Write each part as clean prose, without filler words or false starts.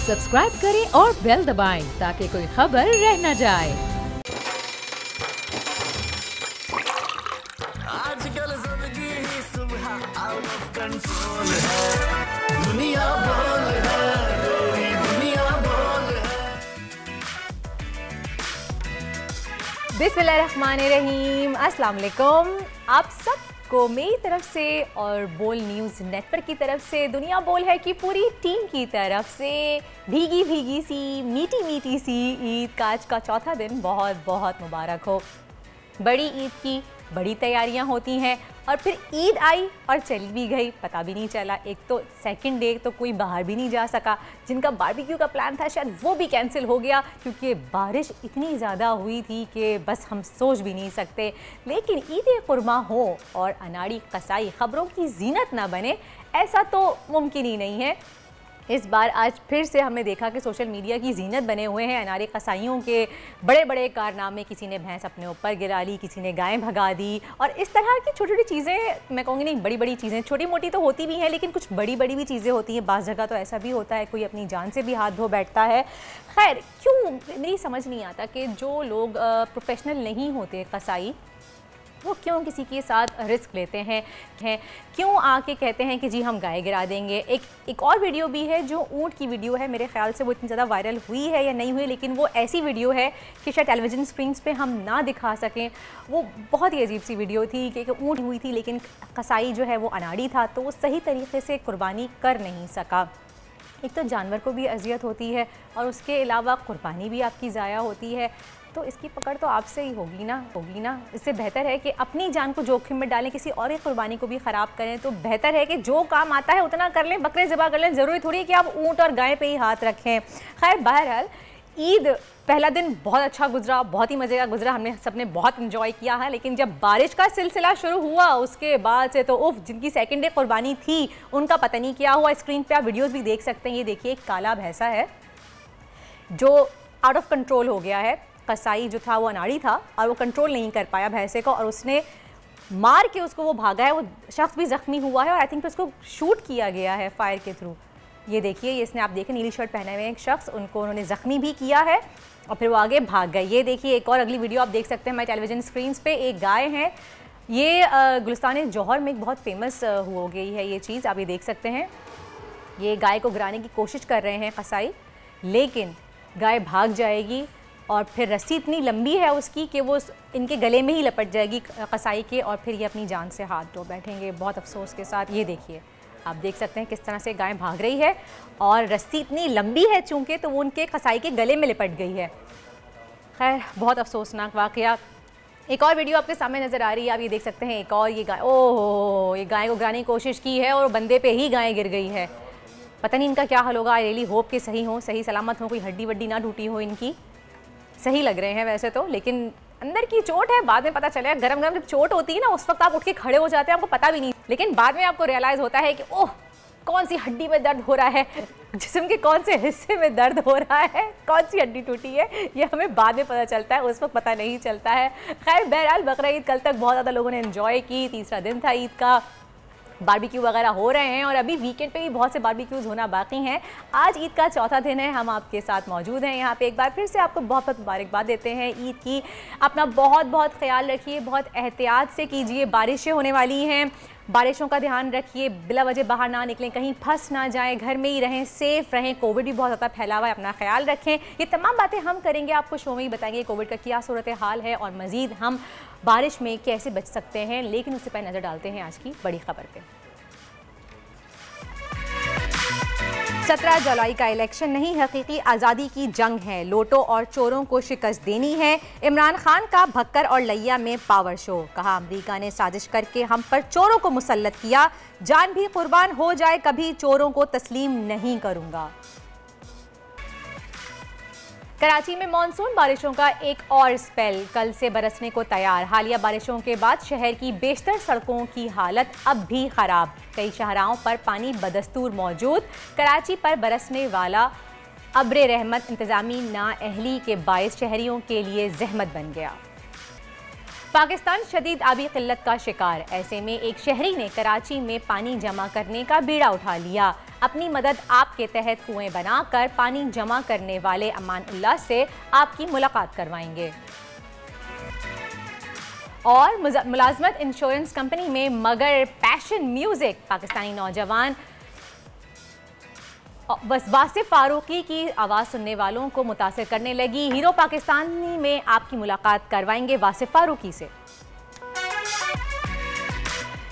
Subscribe करें और bell दबाएं ताकि कोई खबर रह न जाए। आजकल जिंदगी ही सुबह आउट ऑफ कंट्रोल है, दुनिया बोल है, मेरी दुनिया बोल है। बिस्मिल्लाहिर्रहमानिर्रहीम, अस्सलाम वालेकुम। आप सबको मेरी तरफ से और बोल न्यूज़ नेटवर्क की तरफ से, दुनिया बोल है कि पूरी टीम की तरफ से भीगी भीगी सी मीठी मीठी सी ईद का आज का चौथा दिन बहुत बहुत मुबारक हो। बड़ी ईद की बड़ी तैयारियां होती हैं और फिर ईद आई और चली भी गई, पता भी नहीं चला। एक तो सेकंड डे तो कोई बाहर भी नहीं जा सका, जिनका बारबेक्यू का प्लान था शायद वो भी कैंसिल हो गया क्योंकि बारिश इतनी ज़्यादा हुई थी कि बस हम सोच भी नहीं सकते। लेकिन ईद कुर्मा हो और अनाड़ी कसाई ख़बरों की जीनत ना बने, ऐसा तो मुमकिन ही नहीं है। इस बार आज फिर से हमने देखा कि सोशल मीडिया की जीनत बने हुए हैं अनारे कसाईयों के बड़े बड़े कारनामे। किसी ने भैंस अपने ऊपर गिरा ली, किसी ने गाय भगा दी, और इस तरह की छोटी छोटी चीज़ें, मैं कहूँगी नहीं बड़ी बड़ी चीज़ें, छोटी मोटी तो होती भी हैं लेकिन कुछ बड़ी बड़ी भी चीज़ें होती हैं। बाज़ जगह तो ऐसा भी होता है कोई अपनी जान से भी हाथ धो बैठता है। खैर, क्यों मेरी समझ नहीं आता कि जो लोग प्रोफेशनल नहीं होते कसाई, वो क्यों किसी के साथ रिस्क लेते हैं, क्यों आके कहते हैं कि जी हम गाय गिरा देंगे। एक और वीडियो भी है जो ऊँट की वीडियो है, मेरे ख्याल से वो इतनी ज़्यादा वायरल हुई है या नहीं हुई, लेकिन वो ऐसी वीडियो है कि शायद टेलीविज़न स्क्रीन्स पे हम ना दिखा सकें। वो बहुत ही अजीब सी वीडियो थी कि ऊँट हुई थी लेकिन कसाई जो है वो अनाड़ी था, तो वो सही तरीके से कुर्बानी कर नहीं सका। एक तो जानवर को भी अजियत होती है और उसके अलावा कुर्बानी भी आपकी ज़ाया होती है, तो इसकी पकड़ तो आपसे ही होगी ना। इससे बेहतर है कि अपनी जान को जोखिम में डालें, किसी और की कुर्बानी को भी ख़राब करें। तो बेहतर है कि जो काम आता है उतना कर लें, बकरे ज़िबा कर लें। ज़रूरी थोड़ी है कि आप ऊँट और गाय पे ही हाथ रखें। खैर, बहरहाल ईद पहला दिन बहुत अच्छा गुजरा, बहुत ही मज़े का गुजरा, हमने सबने बहुत इन्जॉय किया है। लेकिन जब बारिश का सिलसिला शुरू हुआ उसके बाद से तो उफ, जिनकी सेकंड डे कुर्बानी थी उनका पता नहीं क्या हुआ। स्क्रीन पे आप वीडियोस भी देख सकते हैं। ये देखिए, एक काला भैंसा है जो आउट ऑफ कंट्रोल हो गया है। कसाई जो था वो अनाड़ी था और वो कंट्रोल नहीं कर पाया भैंसे को और उसने मार के उसको वो भागा है। वो शख्स भी ज़ख्मी हुआ है और आई थिंक उसको शूट किया गया है फायर के थ्रू। ये देखिए, ये इसने, आप देखें, नीली शर्ट पहने हुए एक शख्स, उन्होंने ज़ख्मी भी किया है और फिर वो आगे भाग गए। ये देखिए, एक और अगली वीडियो आप देख सकते हैं हमारे टेलीविज़न स्क्रीन्स पे। एक गाय है, ये गुलिस्तान जौहर में एक बहुत फेमस हो गई है ये चीज़, आप ये देख सकते हैं। ये गाय को गिराने की कोशिश कर रहे हैं कसाई, लेकिन गाय भाग जाएगी और फिर रस्सी इतनी लंबी है उसकी कि वो इनके गले में ही लपट जाएगी कसाई के, और फिर ये अपनी जान से हाथ धो बैठेंगे बहुत अफसोस के साथ। ये देखिए, आप देख सकते हैं किस तरह से गाय भाग रही है और रस्सी इतनी लंबी है चूँकि, तो वो उनके कसाई के गले में लिपट गई है। खैर, बहुत अफसोसनाक वाक़या। एक और वीडियो आपके सामने नज़र आ रही है, आप ये देख सकते हैं। एक और ये गाय, ओहो, ये गाय को गिराने की कोशिश की है और बंदे पे ही गाय गिर गई है। पता नहीं इनका क्या हाल होगा। आई रियली होप कि सही हो, सही सलामत हो, कोई हड्डी वड्डी ना टूटी हो इनकी। सही लग रहे हैं वैसे तो, लेकिन अंदर की चोट है, बाद में पता चलेगा। गरम गरम जब चोट होती है ना, उस वक्त आप उठ के खड़े हो जाते हैं, आपको पता भी नहीं, लेकिन बाद में आपको रियलाइज़ होता है कि ओह, कौन सी हड्डी में दर्द हो रहा है, जिस्म के कौन से हिस्से में दर्द हो रहा है, कौन सी हड्डी टूटी है, ये हमें बाद में पता चलता है, उस वक्त पता नहीं चलता है। खैर, बहरहाल बकरा ईद कल तक बहुत ज़्यादा लोगों ने एंजॉय की। तीसरा दिन था ईद का, बारबेक्यू वगैरह हो रहे हैं और अभी वीकेंड पे भी बहुत से बारबेक्यूज़ होना बाकी हैं। आज ईद का चौथा दिन है, हम आपके साथ मौजूद हैं यहाँ पे। एक बार फिर से आपको बहुत बहुत मुबारकबाद देते हैं ईद की। अपना बहुत बहुत ख्याल रखिए, बहुत एहतियात से कीजिए, बारिशें होने वाली हैं, बारिशों का ध्यान रखिए, बिला वजह बाहर ना निकलें, कहीं फंस ना जाएं, घर में ही रहें, सेफ़ रहें। कोविड भी बहुत ज़्यादा फैला हुआ है, अपना ख्याल रखें। ये तमाम बातें हम करेंगे, आपको शो में ही बताएंगे कोविड का क्या सूरत हाल है और मज़ीद हम बारिश में कैसे बच सकते हैं। लेकिन उससे पहले नज़र डालते हैं आज की बड़ी खबर पर। 17 जुलाई का इलेक्शन नहीं, हकीकी आज़ादी की जंग है। लोटो और चोरों को शिकस्त देनी है। इमरान खान का भक्कर और लैया में पावर शो। कहा, अमेरिका ने साजिश करके हम पर चोरों को मुसल्लत किया, जान भी कुर्बान हो जाए कभी चोरों को तस्लीम नहीं करूंगा। कराची में मानसून बारिशों का एक और स्पेल कल से बरसने को तैयार। हालिया बारिशों के बाद शहर की बेशतर सड़कों की हालत अब भी खराब। कई शाहराहों पर पानी बदस्तूर मौजूद। कराची पर बरसने वाला अब्रे रहमत इंतजामी नाअहली के बायस शहरियों के लिए जहमत बन गया। पाकिस्तान शदीद आबी किल्लत का शिकार। ऐसे में एक शहरी ने कराची में पानी जमा करने का बीड़ा उठा लिया। अपनी मदद आपके तहत कुएं बनाकर पानी जमा करने वाले अमान उल्लाह से आपकी मुलाकात करवाएंगे। और मुलाजमत इंश्योरेंस कंपनी में मगर पैशन म्यूजिक, पाकिस्तानी नौजवान बस वासिफ फारूकी की आवाज़ सुनने वालों को मुतासिर करने लगी। हीरो पाकिस्तानी में आपकी मुलाकात करवाएंगे वासिफ फारूकी से।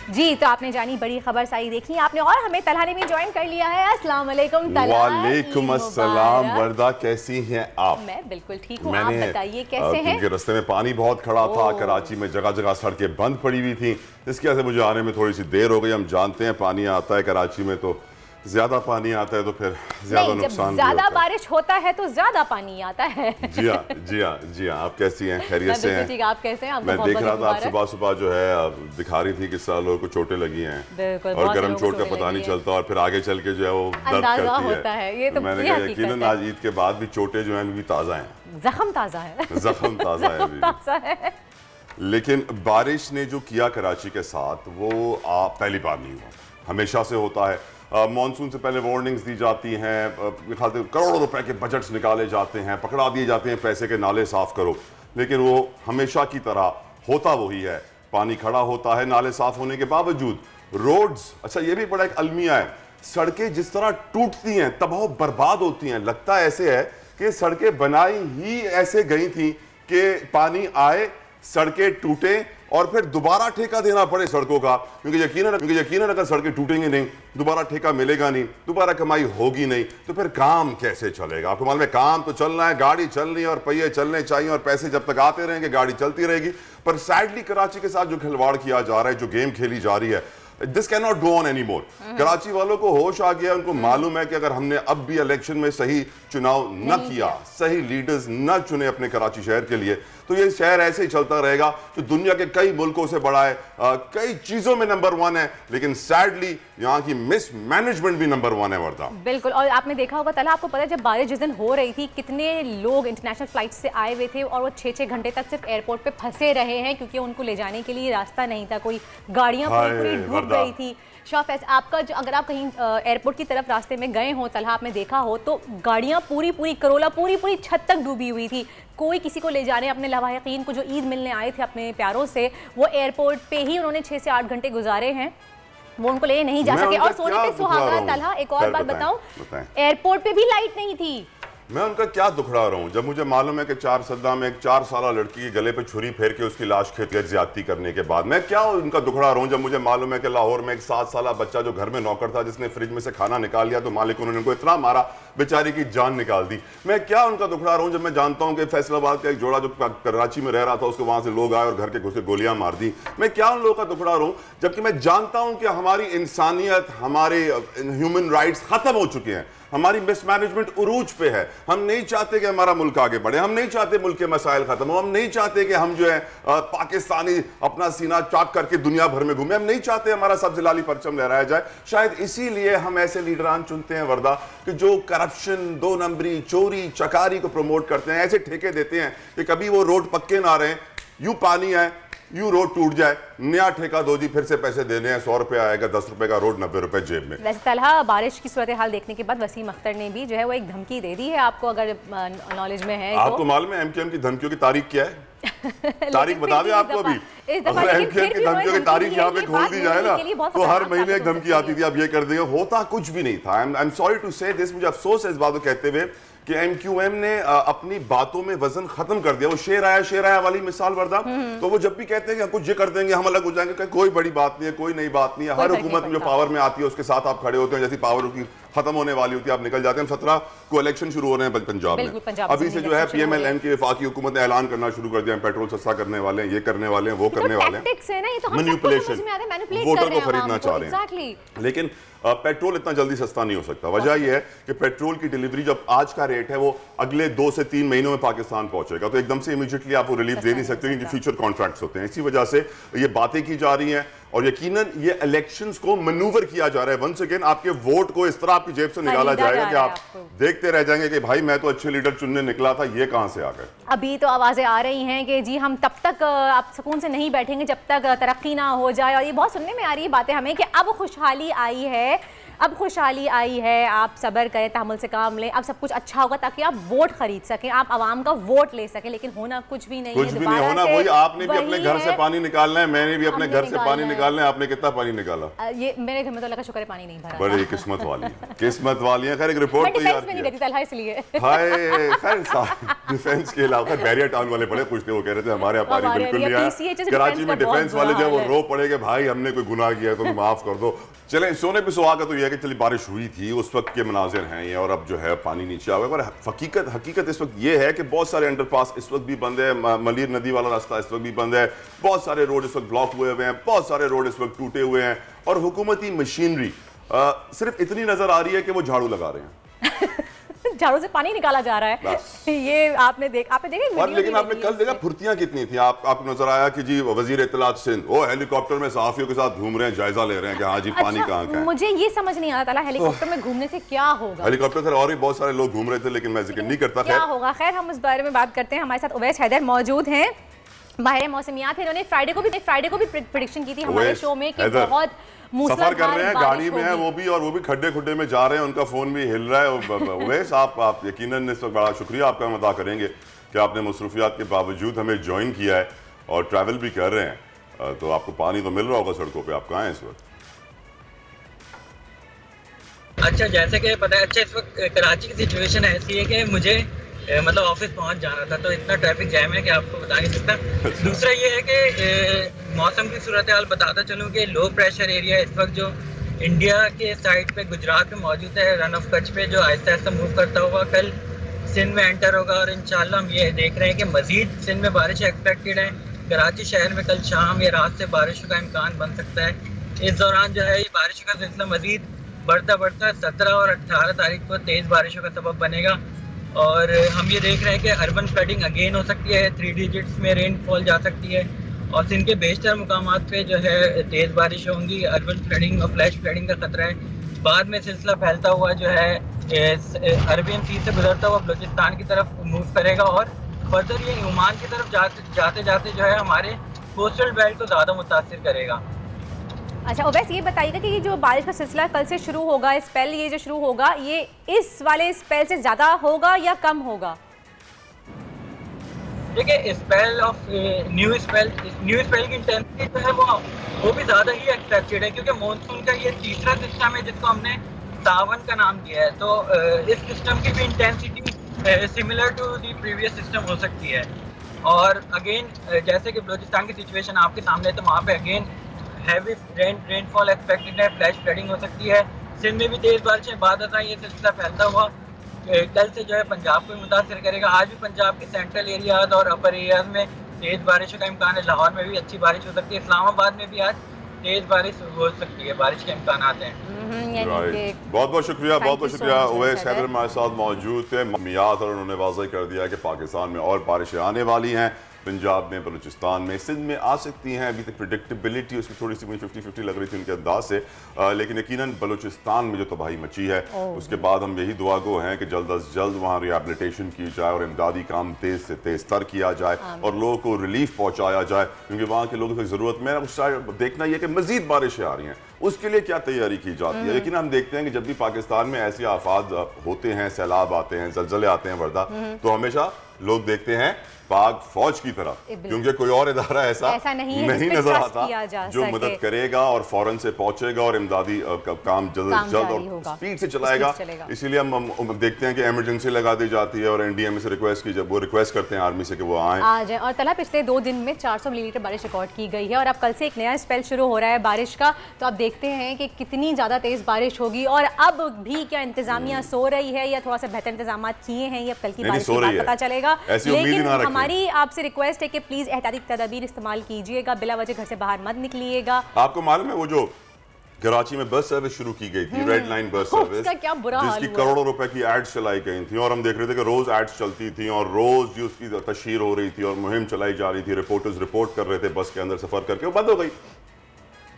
जी, तो आपने जानी बड़ी खबर सारी देखी आपने, और हमें तलहा ने भी ज्वाइन कर लिया है। अस्सलाम वालेकुम तलहा। वालेकुम अस्सलाम वर्दा, कैसी हैं आप? मैं बिल्कुल ठीक हूँ, आप बताइए कैसे हैं? क्योंकि रास्ते में पानी बहुत खड़ा था, कराची में जगह जगह सड़कें बंद पड़ी हुई थी, इसकी वजह से मुझे आने में थोड़ी सी देर हो गई। हम जानते हैं पानी आता है कराची में तो ज्यादा पानी आता है तो फिर ज्यादा नुकसान भी होता है। ज्यादा बारिश होता है तो ज्यादा पानी आता है। जी हाँ जी हाँ जी हाँ। आप कैसी हैं? खैरियत से हैं? ठीक, आप कैसे हैं? मैं देख रहा था आप सुबह सुबह जो है दिखा रही थी कि सारे लोगों को चोटें लगी हैं, और गर्म चोट का पता नहीं चलता, और फिर आगे चल के जो है वो दर्द करती है। ये तो मैंने कहा यकीनन आज ईद के बाद भी चोटें जो है ताज़ा हैं, जख्म ताज़ा है, जख्म ताज़ा है। लेकिन बारिश ने जो किया कराची के साथ वो पहली बार नहीं हुआ, हमेशा से होता है। मॉनसून से पहले वार्निंग्स दी जाती हैं, करोड़ों रुपए के बजट्स निकाले जाते हैं, पकड़ा दिए जाते हैं पैसे के नाले साफ करो, लेकिन वो हमेशा की तरह होता वही है। पानी खड़ा होता है नाले साफ होने के बावजूद। रोड्स, अच्छा ये भी बड़ा एक अलमिया है, सड़कें जिस तरह टूटती हैं तबाह बर्बाद होती हैं। लगता ऐसे है कि सड़कें बनाई ही ऐसे गई थी कि पानी आए, सड़कें टूटे और फिर दोबारा ठेका देना पड़े सड़कों का, क्योंकि यकीनन अगर सड़कें टूटेंगी नहीं, दोबारा ठेका मिलेगा नहीं, दोबारा कमाई होगी नहीं, तो फिर काम कैसे चलेगा? आपको मालूम है काम तो चलना है, गाड़ी चलनी है और पहिए चलने चाहिए, और पैसे जब तक आते रहेंगे गाड़ी चलती रहेगी। पर सैडली कराची के साथ जो खिलवाड़ किया जा रहा है, जो गेम खेली जा रही है, this can not go on any more. Karachi वालों को होश आ गया, उनको मालूम है कि अगर हमने अब भी इलेक्शन में सही चुनाव न किया, सही लीडर्स न चुने अपने कराची शहर के लिए, तो ये शहर ऐसे ही चलता रहेगा जो दुनिया के कई मुल्कों से बड़ा है, कई चीजों में नंबर 1 है, लेकिन सैडली यहाँ की मिसमैनेजमेंट भी नंबर 1 है वर्दा। बिल्कुल, और आपने देखा होगा तला, आपको पता है जब बारिश जिस दिन हो रही थी कितने लोग इंटरनेशनल फ्लाइट से आए हुए थे और वो 6-6 घंटे तक सिर्फ एयरपोर्ट पे फंसे रहे हैं, क्योंकि उनको ले जाने के लिए रास्ता नहीं था, कोई गाड़ियां पूरी डूब गई थी। शाफैज, आपका जो अगर आप कहीं एयरपोर्ट की तरफ रास्ते में गए हो तलहा, आपने देखा हो तो गाड़ियां पूरी करोला पूरी छत तक डूबी हुई थी। कोई किसी को ले जाने, अपने लवाहिकीन को जो ईद मिलने आए थे अपने प्यारों से, वो एयरपोर्ट पे ही उन्होंने 6 से 8 घंटे गुजारे हैं, वो उनको ले नहीं जा सके। और सोने पे सुहागा तलहा, एक और बात बताऊं, एयरपोर्ट पे भी लाइट नहीं थी। मैं उनका क्या दुखड़ा रहा हूँ जब मुझे मालूम है कि 4 सद्दा में एक 4 साला लड़की के गले पे छुरी फेर के उसकी लाश खेत गए ज्यादती करने के बाद। मैं क्या उनका दुखड़ा रहा हूँ जब मुझे मालूम है कि लाहौर में एक 7 साला बच्चा जो घर में नौकर था, जिसने फ्रिज में से खाना निकाल लिया तो मालिक उन्होंने उनको इतना मारा बेचारी की जान निकाल दी। मैं क्या उनका दुखड़ा रहा हूँ जब मैं जानता हूँ कि फैसलाबाद का एक जोड़ा जो कराची में रह रहा था, उसको वहां से लोग आए और घर के घुसे गोलियां मार दी। मैं क्या उन लोगों का दुखड़ा रहा हूँ जबकि मैं जानता हूँ कि हमारी इंसानियत, हमारे ह्यूमन राइट्स खत्म हो चुके हैं, हमारी मिसमैनेजमेंट उरूज पे है। हम नहीं चाहते कि हमारा मुल्क आगे बढ़े, हम नहीं चाहते मुल्क के मसाइल खत्म हो, हम नहीं चाहते कि हम जो है पाकिस्तानी अपना सीना चाक करके दुनिया भर में घूमे, हम नहीं चाहते हमारा सब जिलाली परचम लहराया जाए। शायद इसीलिए हम ऐसे लीडरान चुनते हैं वर्दा कि जो करप्शन, 2 नंबरी, चोरी चकारी को प्रमोट करते हैं, ऐसे ठेके देते हैं कि कभी वो रोड पक्के ना रहे, यूं पानी आए, यूं रोड टूट जाए, नया ठेका दो जी, फिर से पैसे देने हैं, 100 रुपए आएगा, 10 रुपए का रोड, 90 रुपए जेब में। वैसे तलहा, बारिश की सूरत हाल देखने के बाद वसीम अख्तर ने भी जो है वो एक धमकी दे दी है, आपको अगर नॉलेज में है। आपको मालूम है एमक्यूएम की धमकियों की तारीख क्या है? तारीख बता दें आपको अभी। अगर एमक्यूएम की धमकियों की तारीख यहाँ पे खोल दी जाए ना तो हर महीने एक धमकी आती थी, अब ये कर देंगे, होता कुछ भी नहीं था। आई एम सॉरी टू से दिस, मुझे अफसोस है इस बात को कहते हुए कि एमक्यूएम ने अपनी बातों में वजन खत्म कर दिया। वो शेर आया वाली मिसाल वर्दा, तो वो जब भी कहते हैं कि कुछ ये कर देंगे, हम अलग हो जाएंगे, कोई बड़ी बात नहीं है, कोई नई बात नहीं है। हर हुकूमत में जो पावर में आती है उसके साथ आप खड़े होते हैं, जैसी पावर की खत्म होने वाली होती है आप निकल जाते हैं। 17 को इलेक्शन शुरू हो रहे हैं पंजाब में, अभी से जो है पीएमएलएन की वफाकी हुकूमत ने ऐलान करना शुरू कर दिया, पेट्रोल सस्ता करने वाले हैं, ये करने वाले हैं, वो करने वाले हैं, मैनिपुलेशन, वोटर को खरीदना चाह रहे हैं। लेकिन पेट्रोल इतना जल्दी सस्ता नहीं हो सकता। वजह यह है कि पेट्रोल की डिलीवरी जब आज का रेट है वो अगले 2 से 3 महीनों में पाकिस्तान पहुंचेगा, तो एकदम से इमीडिएटली आप वो रिलीफ दे नहीं सकते, क्योंकि फ्यूचर कॉन्ट्रैक्ट्स होते हैं। इसी वजह से ये बातें की जा रही हैं और यकीनन ये इलेक्शंस को मनूवर किया जा रहा है। वंस अगेन आपके वोट को इस तरह आपकी जेब से निकाला जाएगा कि आप देखते रह जाएंगे कि भाई मैं तो अच्छे लीडर चुनने निकला था, ये कहां से आ गए। अभी तो आवाजें आ रही हैं कि जी हम तब तक आप सुकून से नहीं बैठेंगे जब तक तरक्की ना हो जाए, और ये बहुत सुनने में आ रही है बातें हमें कि अब खुशहाली आई है, अब खुशहाली आई है, आप सब्र करें, तहम्मुल से काम लें, अब सब कुछ अच्छा होगा ताकि आप वोट खरीद सकें, आप आवाम का वोट ले सकें, लेकिन होना कुछ भी नहीं है। कुछ भी नहीं होना। वही आपने भी अपने घर से पानी निकालना है, मैंने भी अपने घर से पानी निकालना है। आपने कितना पानी निकाला? ये मेरे घर में तो लगा शुक्र है पानी नहीं भरा। बड़ी किस्मत वाली किस्मत वाली है। खैर एक रिपोर्ट तैयार में नहीं रहती तलहा, इसलिए हाय खैर डिफेंस के अलावा बैरियर टाउन वाले बड़े पूछते, वो कह रहे थे हमारे यहाँ पानी बिल्कुल नहीं आया। कराची में डिफेंस वाले जो वो रो पड़े कि भाई हमने कोई गुनाह किया है तो माफ कर दो। चले सोने पे सुहागा तो यह है कि चली बारिश हुई थी, उस वक्त के मनाजिर हैं ये, और अब जो है पानी नीचे आ गया। पर हकीकत इस वक्त ये है कि बहुत सारे अंडरपास इस वक्त भी बंद है, मलीर नदी वाला रास्ता इस वक्त भी बंद है, बहुत सारे रोड इस वक्त ब्लॉक हुए हैं, बहुत सारे रोड इस वक्त टूटे हुए हैं, और हुकूमती मशीनरी सिर्फ इतनी नजर आ रही है कि वो झाड़ू लगा रहे हैं। झाड़ू से पानी निकाला जा रहा है। ये आपने देखा और लेकिन आपने कल देखा फुर्तियां कितनी थी। आपको नजर आया कि जी वजीर इत्तलात सिंध वो हेलीकॉप्टर में सहाफियों के साथ घूम रहे हैं, जायजा ले रहे हैं कि हाँ जी पानी कहाँ का है। मुझे ये समझ नहीं आता हेलीकॉप्टर में घूमने से क्या होगा। हेलीकॉप्टर खैर और भी बहुत सारे लोग घूम रहे थे, लेकिन मैं जिक्र नहीं करता। क्या होगा, खैर हम उस बारे में बात करते हैं। हमारे साथ उवैस हैदर मौजूद हैं, माहिर मौसमियात है। इन्होंने फ्राइडे को भी प्रेडिक्शन की थी हमारे शो में कि बहुत सफर कर रहे हैं, गाड़ी में है वो भी, और वो भी खड्डे खुड्डे में जा रहे हैं, उनका फोन भी हिल रहा है। उवैस आप यकीनन इस वक्त बड़ा शुक्रिया आपका अदा करेंगे कि आपने मसरूफियात के बावजूद हमें ज्वाइन किया है और ट्रैवल भी कर रहे हैं, तो आपको पानी तो मिल रहा होगा सड़कों पे। आप कहाँ हैं इस वक्त? अच्छा, जैसे कि पता है, अच्छा इस वक्त कराची की सिचुएशन ऐसी है कि मुझे मतलब ऑफिस पहुंच जाना था, तो इतना ट्रैफिक जैम है कि आपको बता नहीं सकता। दूसरा ये है कि मौसम की सूरत हाल बताता चलूँ कि लो प्रेशर एरिया इस वक्त जो इंडिया के साइड पे गुजरात में मौजूद है, रन ऑफ कच्छ पे, जो आहिस्ता आहिस्ता मूव करता हुआ कल सिंध में एंटर होगा, और इंशाल्लाह हम ये देख रहे हैं कि मजीद सिंध में बारिश एक्सपेक्टेड है। कराची शहर में कल शाम या रात से बारिश का इम्कान बन सकता है। इस दौरान जो है ये बारिश का सिलसिला मजीद बढ़ता 17 और 18 तारीख को तेज़ बारिशों का सबब बनेगा, और हम ये देख रहे हैं कि अर्बन फ्लडिंग अगेन हो सकती है, 3 डिजिट्स में रेनफॉल जा सकती है, और सिंध के बेशतर मुकामात पे जो है तेज़ बारिश होंगी, अर्बन फ्लडिंग और फ्लैश फ्लडिंग का खतरा है। बाद में सिलसिला फैलता हुआ जो है अरबियन सी से गुजरता हुआ बलूचिस्तान की तरफ मूव करेगा, और फर्दर ये ओमान की तरफ जाते जाते जो है हमारे कोस्टल बेल्ट को ज़्यादा मुतासिर करेगा। अच्छा उवैस, ये बताइएगा कि ये जो बारिश का सिलसिला कल से शुरू होगा, स्पेल ये जो शुरू होगा, ये इस वाले स्पेल से ज़्यादा होगा या कम होगा? देखिए, स्पेल ऑफ न्यू स्पेल की इंटेंसिटी जो है वो भी ज़्यादा ही एक्सपेक्टेड है, क्योंकि मानसून का ये तीसरा सिस्टम है जिसको हमने सावन का नाम दिया है। तो इस सिस्टम की भी intensity similar to the previous system हो सकती है। और अगेन जैसे कि बलूचिस्तान की सिचुएशन आपके सामने है, तो वहाँ पे अगेन हैवी रेनफॉल एक्सपेक्टेड है, फ्लैश फ्लडिंग हो सकती है। सिंध में भी तेज़ बारिशें, बाद ये सिलसिला फैलता हुआ कल से जो है पंजाब को मुतासर करेगा। आज भी पंजाब के सेंट्रल एरियाज और अपर एरियाज में तेज़ बारिशों का इम्कान है। लाहौर में भी अच्छी बारिश हो सकती है, इस्लामाबाद में भी आज तेज़ बारिश हो सकती है, बारिश के इम्कान हैं। बहुत बहुत शुक्रिया उवैस हैदर हमारे साथ मौजूद थे। मियाद और उन्होंने वाज़ह कर दिया कि पाकिस्तान में और बारिशें आने वाली हैं, पंजाब में, बलूचिस्तान में, सिंध में आ सकती हैं। अभी तक प्रेडिक्टेबिलिटी उसकी थोड़ी सी मुझे 50-50 लग रही थी उनके अंदाज से, लेकिन यकीनन बलूचिस्तान में जो तबाही मची है उसके बाद हम यही दुआ गो हैं कि जल्द अज जल्द वहाँ रिहेबिलिटेशन की जाए और इमदादी काम तेज़ से तेज़ तर किया जाए और लोगों को रिलीफ पहुँचाया जाए, क्योंकि वहाँ के लोगों की ज़रूरत में देखना यह कि मज़ीद बारिशें आ रही हैं, उसके लिए क्या तैयारी की जाती है। लेकिन हम देखते हैं कि जब भी पाकिस्तान में ऐसे आफात होते हैं, सैलाब आते हैं, जलजले आते हैं, वर्दा, तो हमेशा लोग देखते हैं पाक फौज की तरफ, क्योंकि कोई और इदारा ऐसा नहीं नजर आता जो मदद करेगा और फौरन से पहुंचेगा और इमदादी काम जल्द और स्पीड से चलाएगा। इसीलिए हम देखते हैं कि इमरजेंसी लगा दी जाती है और एनडीएमए से रिक्वेस्ट की, जब वो रिक्वेस्ट करते हैं आर्मी से कि वो आ जाए। और तला पिछले 2 दिन में 400 मिलीमीटर बारिश रिकॉर्ड की गई है, और अब कल से एक नया स्पेल शुरू हो रहा है बारिश का, तो आप देखते हैं कि कितनी ज़्यादा तेज़ बारिश होगी। और अब भी क्या इंतजामिया सो रही है या थोड़ा सा बेहतर इंतजाम किए हैं, या कल की बारिश के बाद पता चलेगा। लेकिन हमारी आपसे रिक्वेस्ट है कि प्लीज एहतियाती तदबीर इस्तेमाल कीजिएगा, बिला वजह घर से बाहर मत निकलिएगा। आपको मालूम है वो जो कराची में बस सर्विस शुरू की गई थी, रेड लाइन बस सर्विस, जिसकी करोड़ों रुपए की एड्स चलाई गई थी, और हम देख रहे थे कि रोज एड्स चलती थी और रोज जी उसकी तशहीर हो रही थी और मुहिम चलाई जा रही थी, रिपोर्टर्स रिपोर्ट कर रहे थे बस के अंदर सफर करके, वो बंद हो गई।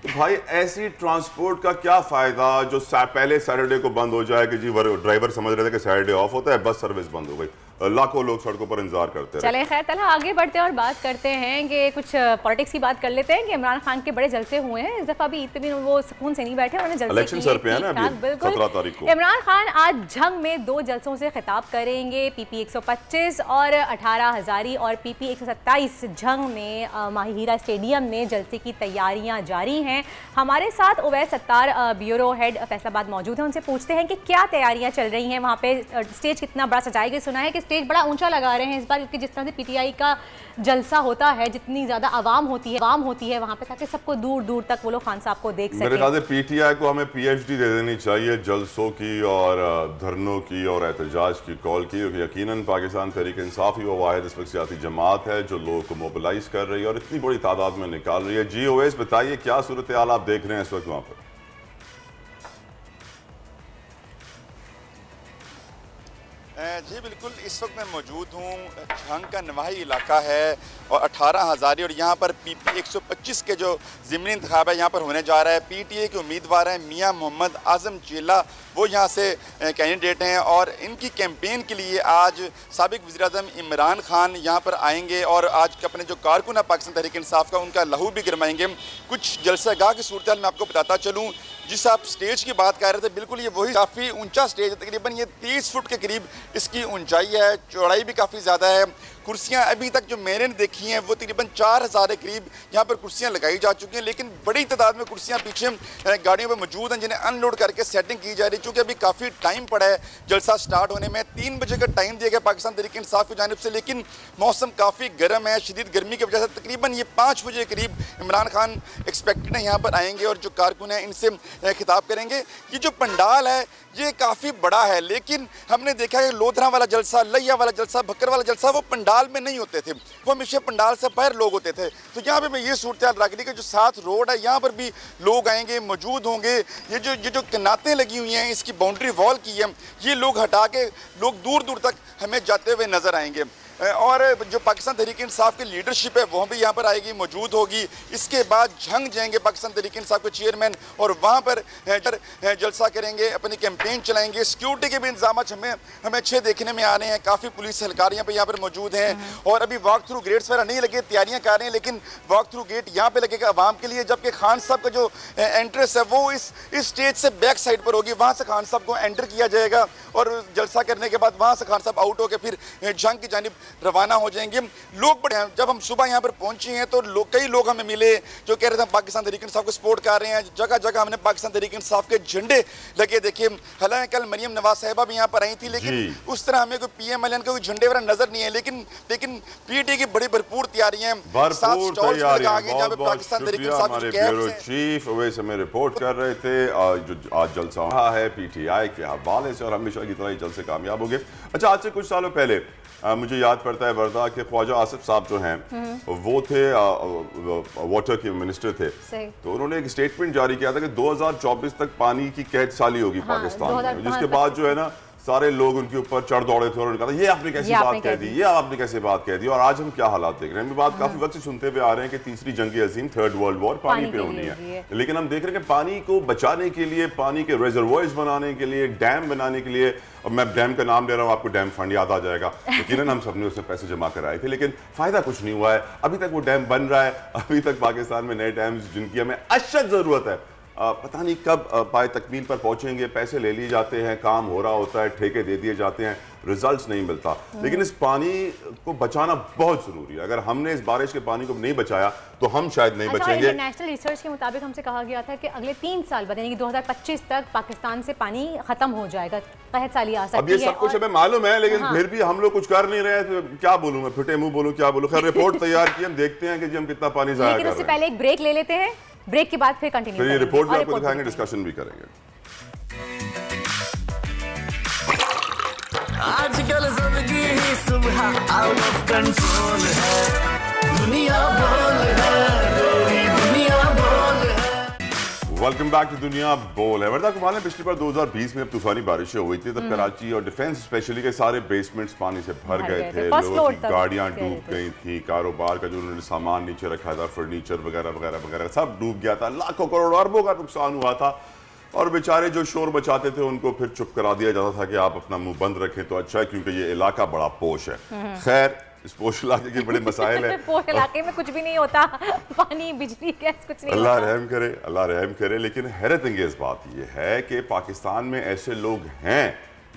तो भाई ऐसी ट्रांसपोर्ट का क्या फायदा जो पहले सैटरडे को बंद हो जाए कि जी ड्राइवर समझ रहे थे कि सैटरडे ऑफ होता है, बस सर्विस बंद हो गई। लाखों लोग सड़कों पर इंतजार करते रहे। चले खैर तला आगे बढ़ते हैं और बात करते हैं कि कुछ पॉलिटिक्स की बात कर लेते हैं कि इमरान खान के बड़े जलसे हुए हैं। इस दफा भी ईद पे भी वो सुकून से नहीं बैठे, उन्होंने जलसे इलेक्शन सर पे है ना अभी 17 तारीख को। इमरान खान आज झंग में 2 जलसों से खिताब करेंगे, PP 125 और 18 हजारी और PP 127 झंग में माही हीरा स्टेडियम में जलसे की तैयारियां जारी हैं। हमारे साथ उवैस सत्तार ब्यूरो हेड फैसलाबाद मौजूद हैं, उनसे पूछते हैं कि क्या तैयारियां चल रही हैं वहाँ पे, स्टेज कितना बड़ा सजाया गया। सुना है कि स्टेज बड़ा ऊंचा लगा रहे हैं इस बार, क्योंकि जिस तरह से PTI का जलसा होता है, जितनी ज्यादा आवाम होती है वहाँ पे, ताकि सबको दूर दूर तक वो लोग खान साहब को देख सकें। मेरे ख्याल से PTI को हमें PhD दे देनी चाहिए जलसों की और धरनों की और एहतजाज की कॉल की, क्योंकि यकीनन पाकिस्तान तहरीक इंसाफ ही वो वाहिद इस वक्त सियासी जमात है जो लोगों को मोबिलाइज कर रही है और इतनी बड़ी तादाद में निकाल रही है। जी ओवैस बताइए क्या सूरत हाल आप देख रहे हैं इस वक्त वहाँ पर? जी बिल्कुल, इस वक्त मैं मौजूद हूँ, झंग का नवाही इलाका है और 18 हजारी और यहाँ पर PP 125 के जो ज़िमनी इंतखाब है यहाँ पर होने जा रहा है। PTI के उम्मीदवार हैं मियाँ मोहम्मद आज़म चेला, वो यहाँ से कैंडिडेट हैं और इनकी कैंपेन के लिए आज साबिक वज़ीर-ए-आज़म इमरान खान यहाँ पर आएंगे और आज अपने जो कारकुन है पाकिस्तान तहरीक इंसाफ का, उनका लहू भी गरमाएंगे। कुछ जलसागाह की सूरत हाल मैं आपको बताता चलूँ। जिस आप स्टेज की बात कर रहे थे, बिल्कुल ये वही काफ़ी ऊंचा स्टेज है, तकरीबन ये 30 फुट के करीब इसकी ऊंचाई है, चौड़ाई भी काफ़ी ज़्यादा है। कुर्सियां अभी तक जो मैंने देखी हैं वो तकरीबन 4000 के करीब यहाँ पर कुर्सियां लगाई जा चुकी हैं, लेकिन बड़ी तादाद में कुर्सियां पीछे गाड़ियों पर मौजूद हैं जिन्हें अनलोड करके सेटिंग की जा रही है। चूँकि अभी काफ़ी टाइम पड़ा है जलसा स्टार्ट होने में, 3 बजे का टाइम दिया गया पाकिस्तान तहरीक इंसाफ की जानिब से, लेकिन मौसम काफ़ी गर्म है, शदीद गर्मी की वजह से तकरीबन ये 5 बजे के करीब इमरान खान एक्सपेक्टेड है यहाँ पर आएंगे और जो कारकुन हैं इनसे खिताब करेंगे। ये जो पंडाल है ये काफ़ी बड़ा है, लेकिन हमने देखा है लोधरा वाला जलसा, लैया वाला जलसा, भक्कर वाला जलसा वो पंडाल में नहीं होते थे, वो हमेशा पंडाल से बाहर लोग होते थे। तो यहाँ पे मैं ये सूरत हाल रख दी कि जो साथ रोड है यहाँ पर भी लोग आएंगे, मौजूद होंगे। ये जो कनातें लगी हुई हैं, इसकी बाउंड्री वॉल की है, ये लोग हटा के लोग दूर दूर तक हमें जाते हुए नजर आएंगे और जो पाकिस्तान तहरीक इंसाफ की लीडरशिप है वो भी यहाँ पर आएगी, मौजूद होगी। इसके बाद झंग जाएंगे पाकिस्तान तहरीक इंसाफ के चेयरमैन और वहाँ पर जलसा करेंगे, अपनी कैंपेन चलाएंगे। सिक्योरिटी के भी इंतजाम हमें अच्छे देखने में आ रहे हैं, काफ़ी पुलिस एहलकार यहाँ पर मौजूद हैं और अभी वॉक थ्रू गेट्स वगैरह नहीं लगे, तैयारियाँ कर रहे हैं, लेकिन वॉक थ्रू गेट यहाँ पर लगेगा आवाम के लिए। जबकि खान साहब का जो एंट्रेंस है वो इस स्टेज से बैक साइड पर होगी, वहाँ से खान साहब को एंटर किया जाएगा और जलसा करने के बाद वहाँ से खान साहब आउट होकर फिर झंग की जानिब रवाना हो जाएंगे। लोग बड़े हैं, जब हम सुबह यहाँ पर पहुंचे हैं तो कई लोग हमें मिले जो कह रहे थे पाकिस्तान तहरीक इंसाफ को सपोर्ट कर रहे हैं। जगह जगह हमने पाकिस्तान तहरीक इंसाफ के झंडे लगे देखे। हालांकि कल मरियम नवाज साहिबा भी यहाँ पर आई थी, लेकिन उस तरह हमें कोई PMLN के कोई झंडे वगैरह नजर नहीं है, लेकिन PTI की बड़ी भरपूर तैयारियां हैं। पाकिस्तान तहरीक इंसाफ के चीफ ओवैस हमें रिपोर्ट कर रहे थे जो आज जलसा रहा है PTI के हवाले से और हमेशा की तरह जलसे कामयाब हो गए। अच्छा, आज से कुछ सालों पहले मुझे याद पड़ता है वर्धा के ख्वाजा आसिफ साहब जो हैं वो थे वाटर के मिनिस्टर थे, तो उन्होंने एक स्टेटमेंट जारी किया था कि 2024 तक पानी की कैद साली होगी पाकिस्तान में, जिसके बाद जो है ना सारे लोग उनके ऊपर चढ़ दौड़े थे और उन्होंने कहा ये आपने कैसी बात कह दी, ये आपने कैसे बात कह दी। और आज हम क्या हालात देख रहे हैं, हम बात काफी वक्त से सुनते हुए आ रहे हैं कि तीसरी जंग अजीम, थर्ड वर्ल्ड वॉर पानी पे होनी है, लेकिन हम देख रहे हैं कि पानी को बचाने के लिए, पानी के रिजर्वॉयर्स बनाने के लिए, डैम बनाने के लिए, और मैं डैम का नाम ले रहा हूँ, आपको डैम फंड याद आ जाएगा, यकीनन हम सबने उसमें पैसे जमा कराए थे, लेकिन फायदा कुछ नहीं हुआ है। अभी तक वो डैम बन रहा है, अभी तक पाकिस्तान में नए डैम्स जिनकी हमें अशद जरूरत है पता नहीं कब पाए तकमील पर पहुंचेंगे। पैसे ले लिए जाते हैं, काम हो रहा होता है, ठेके दे दिए जाते हैं, रिजल्ट्स नहीं मिलता। लेकिन इस पानी को बचाना बहुत जरूरी है। अगर हमने इस बारिश के पानी को नहीं बचाया तो हम शायद नहीं बचेंगे। इंटरनेशनल रिसर्च के मुताबिक हमसे कहा गया था कि अगले 3 साल बाद यानी कि 2025 तक पाकिस्तान से पानी खत्म हो जाएगा, कहत साली आ सकती है। अब ये सब कुछ हमें मालूम है, लेकिन फिर भी हम लोग कुछ कर नहीं रहे। तो क्या बोलूं मैं, फिटे मुंह बोलूं, क्या बोलूं। खैर रिपोर्ट तैयार की, हम देखते हैं कि हम कितना पानी जाया कर रहे हैं। उससे पहले एक ब्रेक ले लेते हैं, ब्रेक के बाद फिर कंटिन्यू करेंगे। रिपोर्ट भी आपको दिखाएंगे, डिस्कशन भी करेंगे। आजकल सबकी ही सुबह आउट ऑफ कंट्रोल है, दुनिया बोल है, दुनिया बोल है। वेलकम बैक टू दुनिया बोल है। वर्धा कुमार ने पिछली बार 2020 में तूफानी बारिशें हुई थी, तब कराची और डिफेंस स्पेशली के सारे बेसमेंट्स पानी से भर गए थे, लोगों की गाड़ियां डूब गई थी, कारोबार का जो उन्होंने सामान नीचे रखा था, फर्नीचर वगैरह वगैरह वगैरह सब डूब गया था, लाखों करोड़ अरबों का नुकसान हुआ था। और बेचारे जो शोर मचाते थे उनको फिर चुप करा दिया जाता था कि आप अपना मुंह बंद रखें तो अच्छा है, क्योंकि ये इलाका बड़ा पोश है। खैर, इस पोश इलाके के बड़े मसाइल हैं। पोश इलाके में कुछ भी नहीं होता, पानी बिजली गैस कुछ नहीं अल्लाह होता। रहम करे, अल्लाह रहम करे। लेकिन हैरत अंगेज बात यह है कि पाकिस्तान में ऐसे लोग हैं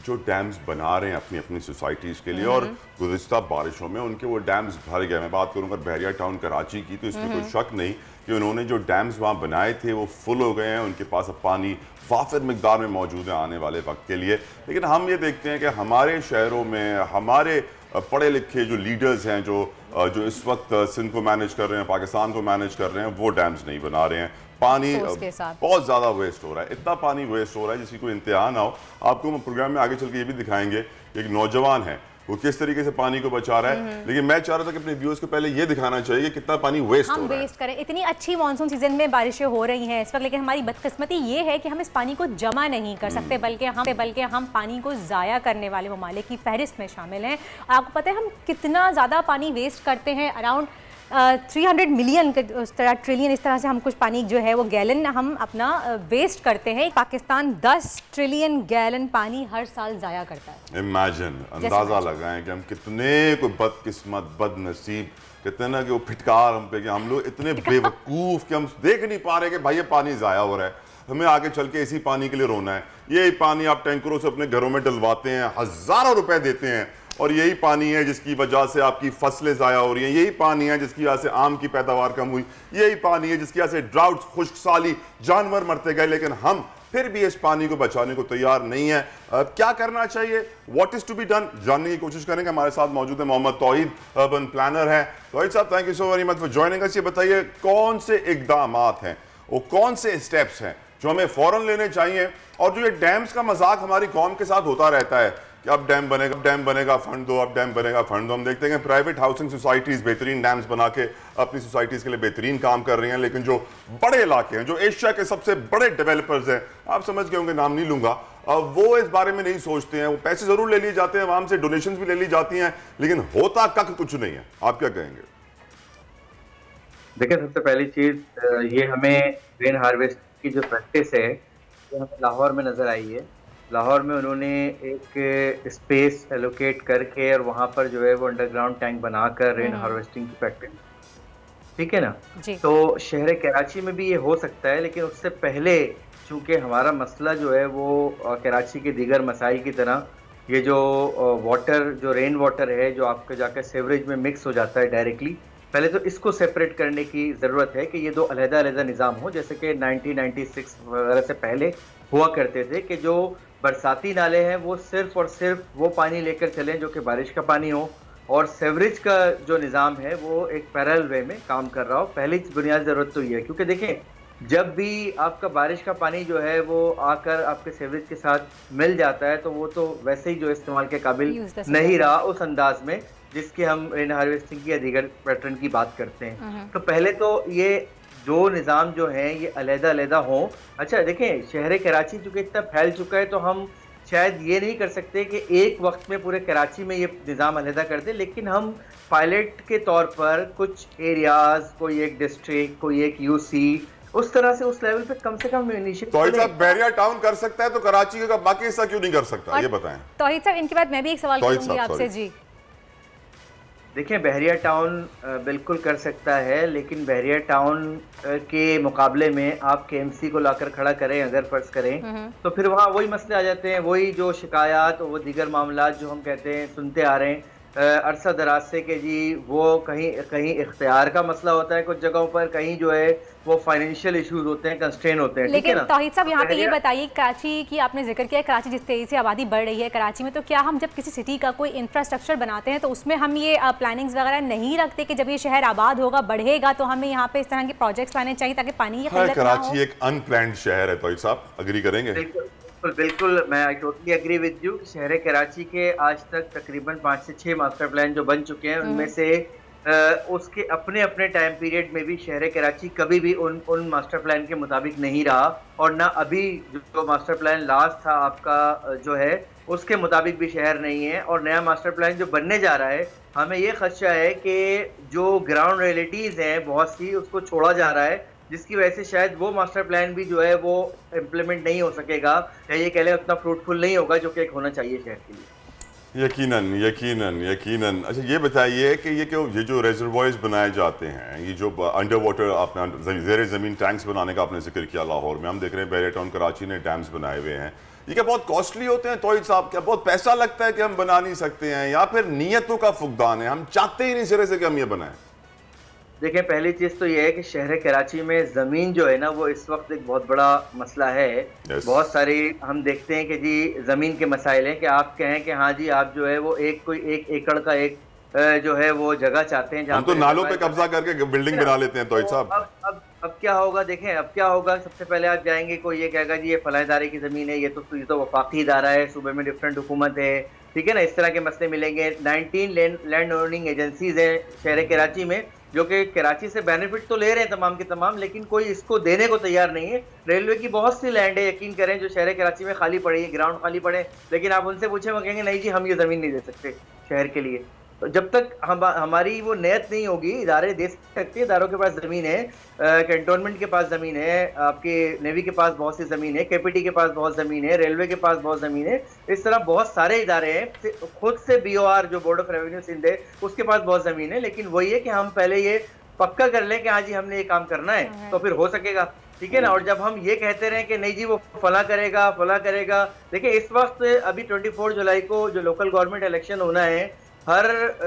जो डैम्स बना रहे हैं अपनी अपनी सोसाइटीज़ के लिए, और गुज़िश्ता बारिशों में उनके वो डैम्स भर गए। मैं बात करूँगा बहरिया टाउन कराची की, तो इसमें कोई शक नहीं कि उन्होंने जो डैम्स वहाँ बनाए थे वो फुल हो गए हैं, उनके पास अब पानी वाफिर मिकदार में मौजूद है आने वाले वक्त के लिए। लेकिन हम ये देखते हैं कि हमारे शहरों में हमारे पढ़े लिखे जो लीडर्स हैं, जो इस वक्त सिंध को मैनेज कर रहे हैं, पाकिस्तान को मैनेज कर रहे हैं, वो डैम्स नहीं बना रहे हैं। पानी बहुत ज़्यादा वेस्ट हो रहा है, इतना पानी वेस्ट हो रहा है जिसकी कोई इंतहा ना हो। आपको हम प्रोग्राम में आगे चल के ये भी दिखाएंगे कि एक नौजवान है वो किस तरीके से पानी को बचा रहा है। लेकिन मैं चाह रहा था कि अपने व्यूअर्स को पहले ये दिखाना चाहिए कि कितना पानी वेस्ट हो रहा है। हम वेस्ट करें, इतनी अच्छी मानसून सीजन में बारिशें हो रही हैं इस वक्त, लेकिन हमारी बदकिस्मती ये है कि हम इस पानी को जमा नहीं कर सकते, बल्कि हम पानी को ज़ाया करने वाले ममालिक की फहरिस्त में शामिल हैं। आपको पता है हम कितना ज़्यादा पानी वेस्ट करते हैं, अराउंड 300 मिलियन ट्रिलियन इस तरह से हम कुछ पानी जो है वो गैलन हम अपना वेस्ट करते हैं। पाकिस्तान 10 ट्रिलियन गैलन पानी हर साल ज़ाया करता है। इमेजिन, अंदाज़ा लगाएं कि हम कितने कोई बदकिस्मत, बदनसीब, कहते हैं ना कि वो फिटकार हम पे कि हम लोग इतने बेवकूफ़ कि हम देख नहीं पा रहे कि भाई ये पानी ज़ाया हो रहा है, हमें आगे चल के इसी पानी के लिए रोना है। यही पानी आप टैंकरों से अपने घरों में डलवाते हैं, हज़ारों रुपए देते हैं, और यही पानी है जिसकी वजह से आपकी फसलें ज़ाया हो रही हैं, यही पानी है जिसकी वजह से आम की पैदावार कम हुई, यही पानी है जिसकी वजह से ड्राउट्स, खुश्क साली, जानवर मरते गए। लेकिन हम फिर भी इस पानी को बचाने को तैयार नहीं है। क्या करना चाहिए, what is to be done, जानने की कोशिश करेंगे। हमारे साथ मौजूद है मोहम्मद तौहीद, अर्बन प्लानर है। तौहीद साहब, thank you so very much for joining us. ये बताइए कौन से इकदामात हैं, वो कौन से स्टेप्स हैं जो हमें फौरन लेने चाहिए, और जो ये डैम्स का मजाक हमारी कौम के साथ होता रहता है कि अब डैम बनेगा फंड दो, अब डैम बनेगा फंड दो। हम देखते हैं कि प्राइवेट हाउसिंग सोसाइटीज़ बेहतरीन डैम्स बना के अपनी सोसाइटीज़ के लिए बेहतरीन काम कर रही हैं, लेकिन जो बड़े इलाके हैं, जो एशिया के सबसे बड़े डेवलपर्स हैं, आप समझ गए होंगे, नाम नहीं लूँगा, वो इस बारे में नहीं सोचते हैं। वो पैसे ज़रूर ले लिए जाते हैं, आवाम से डोनेशन भी ले ली जाती हैं, लेकिन होता कख कुछ नहीं है। आप क्या कहेंगे? देखिए, सबसे पहली चीज़ ये हमें रेन हार्वेस्ट की जो प्रैक्टिस है वो हमें लाहौर में नज़र आई है। लाहौर में उन्होंने एक स्पेस एलोकेट करके और वहाँ पर जो है वो अंडरग्राउंड टैंक बनाकर रेन हार्वेस्टिंग की प्रैक्टिस, ठीक है ना। तो शहर कराची में भी ये हो सकता है, लेकिन उससे पहले चूँकि हमारा मसला जो है वो कराची के दीगर मसाइल की तरह ये जो वाटर, जो रेन वाटर है जो आपके जाकर सेवरेज में मिक्स हो जाता है डायरेक्टली, पहले तो इसको सेपरेट करने की ज़रूरत है कि ये दो अलग-अलग निज़ाम हो, जैसे कि 1996 वगैरह से पहले हुआ करते थे कि जो बरसाती नाले हैं वो सिर्फ और सिर्फ वो पानी लेकर चलें जो कि बारिश का पानी हो, और सेवरेज का जो निज़ाम है वो एक पैरेलल वे में काम कर रहा हो। पहली बुनियादी ज़रूरत तो ये है, क्योंकि देखें जब भी आपका बारिश का पानी जो है वो आकर आपके सेवरेज के साथ मिल जाता है तो वो तो वैसे ही जो इस्तेमाल के काबिल नहीं रहा उस अंदाज में जिसकी हम रेन हार्वेस्टिंग की या दीगर पैटर्न की बात करते हैं। तो पहले तो ये दो निज़ाम जो हैं ये अलग-अलग हों। अच्छा देखें, शहर कराची चूँकि इतना फैल चुका है तो हम शायद ये नहीं कर सकते कि एक वक्त में पूरे कराची में ये निज़ाम अलग कर दें, लेकिन हम पायलट के तौर पर कुछ एरियाज़, कोई एक डिस्ट्रिक्ट, कोई एक यूसी, उस तरह से उस लेवल पे कम से कम इनिशिएटिव। तौहीद साहब, बहरिया टाउन कर सकता है तो कराची का बाकी हिस्सा क्यों नहीं कर सकता, ये बताएं। तौहीद साहब, इनके बाद मैं भी एक सवाल करूंगी आपसे। जी देखिए, बहरिया टाउन बिल्कुल कर सकता है, लेकिन बहरिया टाउन के मुकाबले में आप KMC को लाकर खड़ा करें अगर फर्ज करें तो फिर वहाँ वही मसले आ जाते हैं, वही जो शिकायत, वो दीगर मामला जो हम कहते हैं सुनते आ रहे हैं अरसा दराज से कि जी वो कहीं इख्तियार का मसला होता है कुछ जगहों पर, कहीं जो है वो फाइनेंशियल इश्यूज होते हैं, कंस्ट्रेन होते हैं। लेकिन तौहीद साहब, यहाँ पे ये बताइए, कराची की आपने जिक्र किया, कराची जिस तेजी से आबादी बढ़ रही है कराची में, तो क्या हम जब किसी सिटी का कोई इंफ्रास्ट्रक्चर बनाते हैं तो उसमें हम ये प्लानिंग्स वगैरह नहीं रखते कि जब ये शहर आबाद होगा, बढ़ेगा, तो हमें यहाँ पे इस तरह के प्रोजेक्ट्स लाने चाहिए ताकि पानी की किल्लत ना हो? कराची एक अनप्लान्ड शहर है, तौहीद साहब एग्री करेंगे? बिल्कुल, मैं I totally agree with you. शहर कराची के आज तक तकरीबन 5 से 6 मास्टर प्लान जो बन चुके हैं, उनमें से उसके अपने अपने टाइम पीरियड में भी शहर कराची कभी भी उन मास्टर प्लान के मुताबिक नहीं रहा, और ना अभी जो मास्टर प्लान लास्ट था आपका जो है उसके मुताबिक भी शहर नहीं है। और नया मास्टर प्लान जो बनने जा रहा है, हमें ये खदशा है कि जो ग्राउंड रियलिटीज़ हैं बहुत सी, उसको छोड़ा जा रहा है, जिसकी वजह से शायद वो मास्टर प्लान भी जो है वो इम्प्लीमेंट नहीं हो सकेगा, या ये कह लें उतना फ्रूटफुल नहीं होगा जो कि एक होना चाहिए शहर के लिए। यकीनन यकीनन यकीनन। अच्छा ये बताइए कि ये जो रिजर्वॉयर्स बनाए जाते हैं, ये जो अंडर वाटर आपने ज़ेर ज़मीन टैंक्स बनाने का आपने जिक्र किया, लाहौर में हम देख रहे हैं बैरिया टाउन कराची ने डैम्स बनाए हुए हैं, ये क्या बहुत कॉस्टली होते हैं तौहीद साहब? क्या बहुत पैसा लगता है कि हम बना नहीं सकते हैं, या फिर नीयतों का फुकदान है, हम चाहते ही नहीं सिरे से कि हम ये बनाएं? देखें, पहली चीज़ तो ये है कि शहर कराची में ज़मीन जो है ना वो इस वक्त एक बहुत बड़ा मसला है। बहुत सारी हम देखते हैं कि जी ज़मीन के मसाइल हैं कि आप कहें कि हाँ जी आप जो है वो कोई एक एकड़ का एक जो है वो जगह चाहते हैं, हम तो नालों पे कब्जा करके बिल्डिंग बना लेते हैं तौहीद साहब। अब क्या होगा, देखें अब क्या होगा। सबसे पहले आप जाएंगे, कोई ये कहेगा जी ये फलां इदारे की ज़मीन है, ये तो वफाकी इदारा है, सूबे में डिफरेंट हुकूमत है, ठीक है ना, इस तरह के मसले मिलेंगे। 19 लैंड ओनिंग एजेंसीज हैं शहर कराची में जो कि कराची से बेनिफिट तो ले रहे हैं तमाम के तमाम, लेकिन कोई इसको देने को तैयार नहीं है। रेलवे की बहुत सी लैंड है, यकीन करें, जो शहर कराची में खाली पड़ी है, ग्राउंड खाली पड़े, लेकिन आप उनसे पूछें वो कहेंगे नहीं जी हम ये ज़मीन नहीं दे सकते शहर के लिए। तो जब तक हमारी वो नियत नहीं होगी, इदारे दे सकते हैं, इदारों के पास ज़मीन है, कैंटोनमेंट के पास ज़मीन है, आपके नेवी के पास बहुत सी ज़मीन है, केपीटी के पास बहुत ज़मीन है, रेलवे के पास बहुत ज़मीन है, इस तरह बहुत सारे इदारे हैं। खुद से BOR जो बोर्ड ऑफ रेवेन्यू सिंध है उसके पास बहुत ज़मीन है, लेकिन वही है कि हम पहले ये पक्का कर लें कि हाँ जी हमने ये काम करना है तो फिर हो सकेगा, ठीक है ना। और जब हम ये कहते रहे कि नहीं जी वो फला करेगा, देखिए इस वक्त अभी 24 जुलाई को जो लोकल गवर्नमेंट इलेक्शन होना है, हर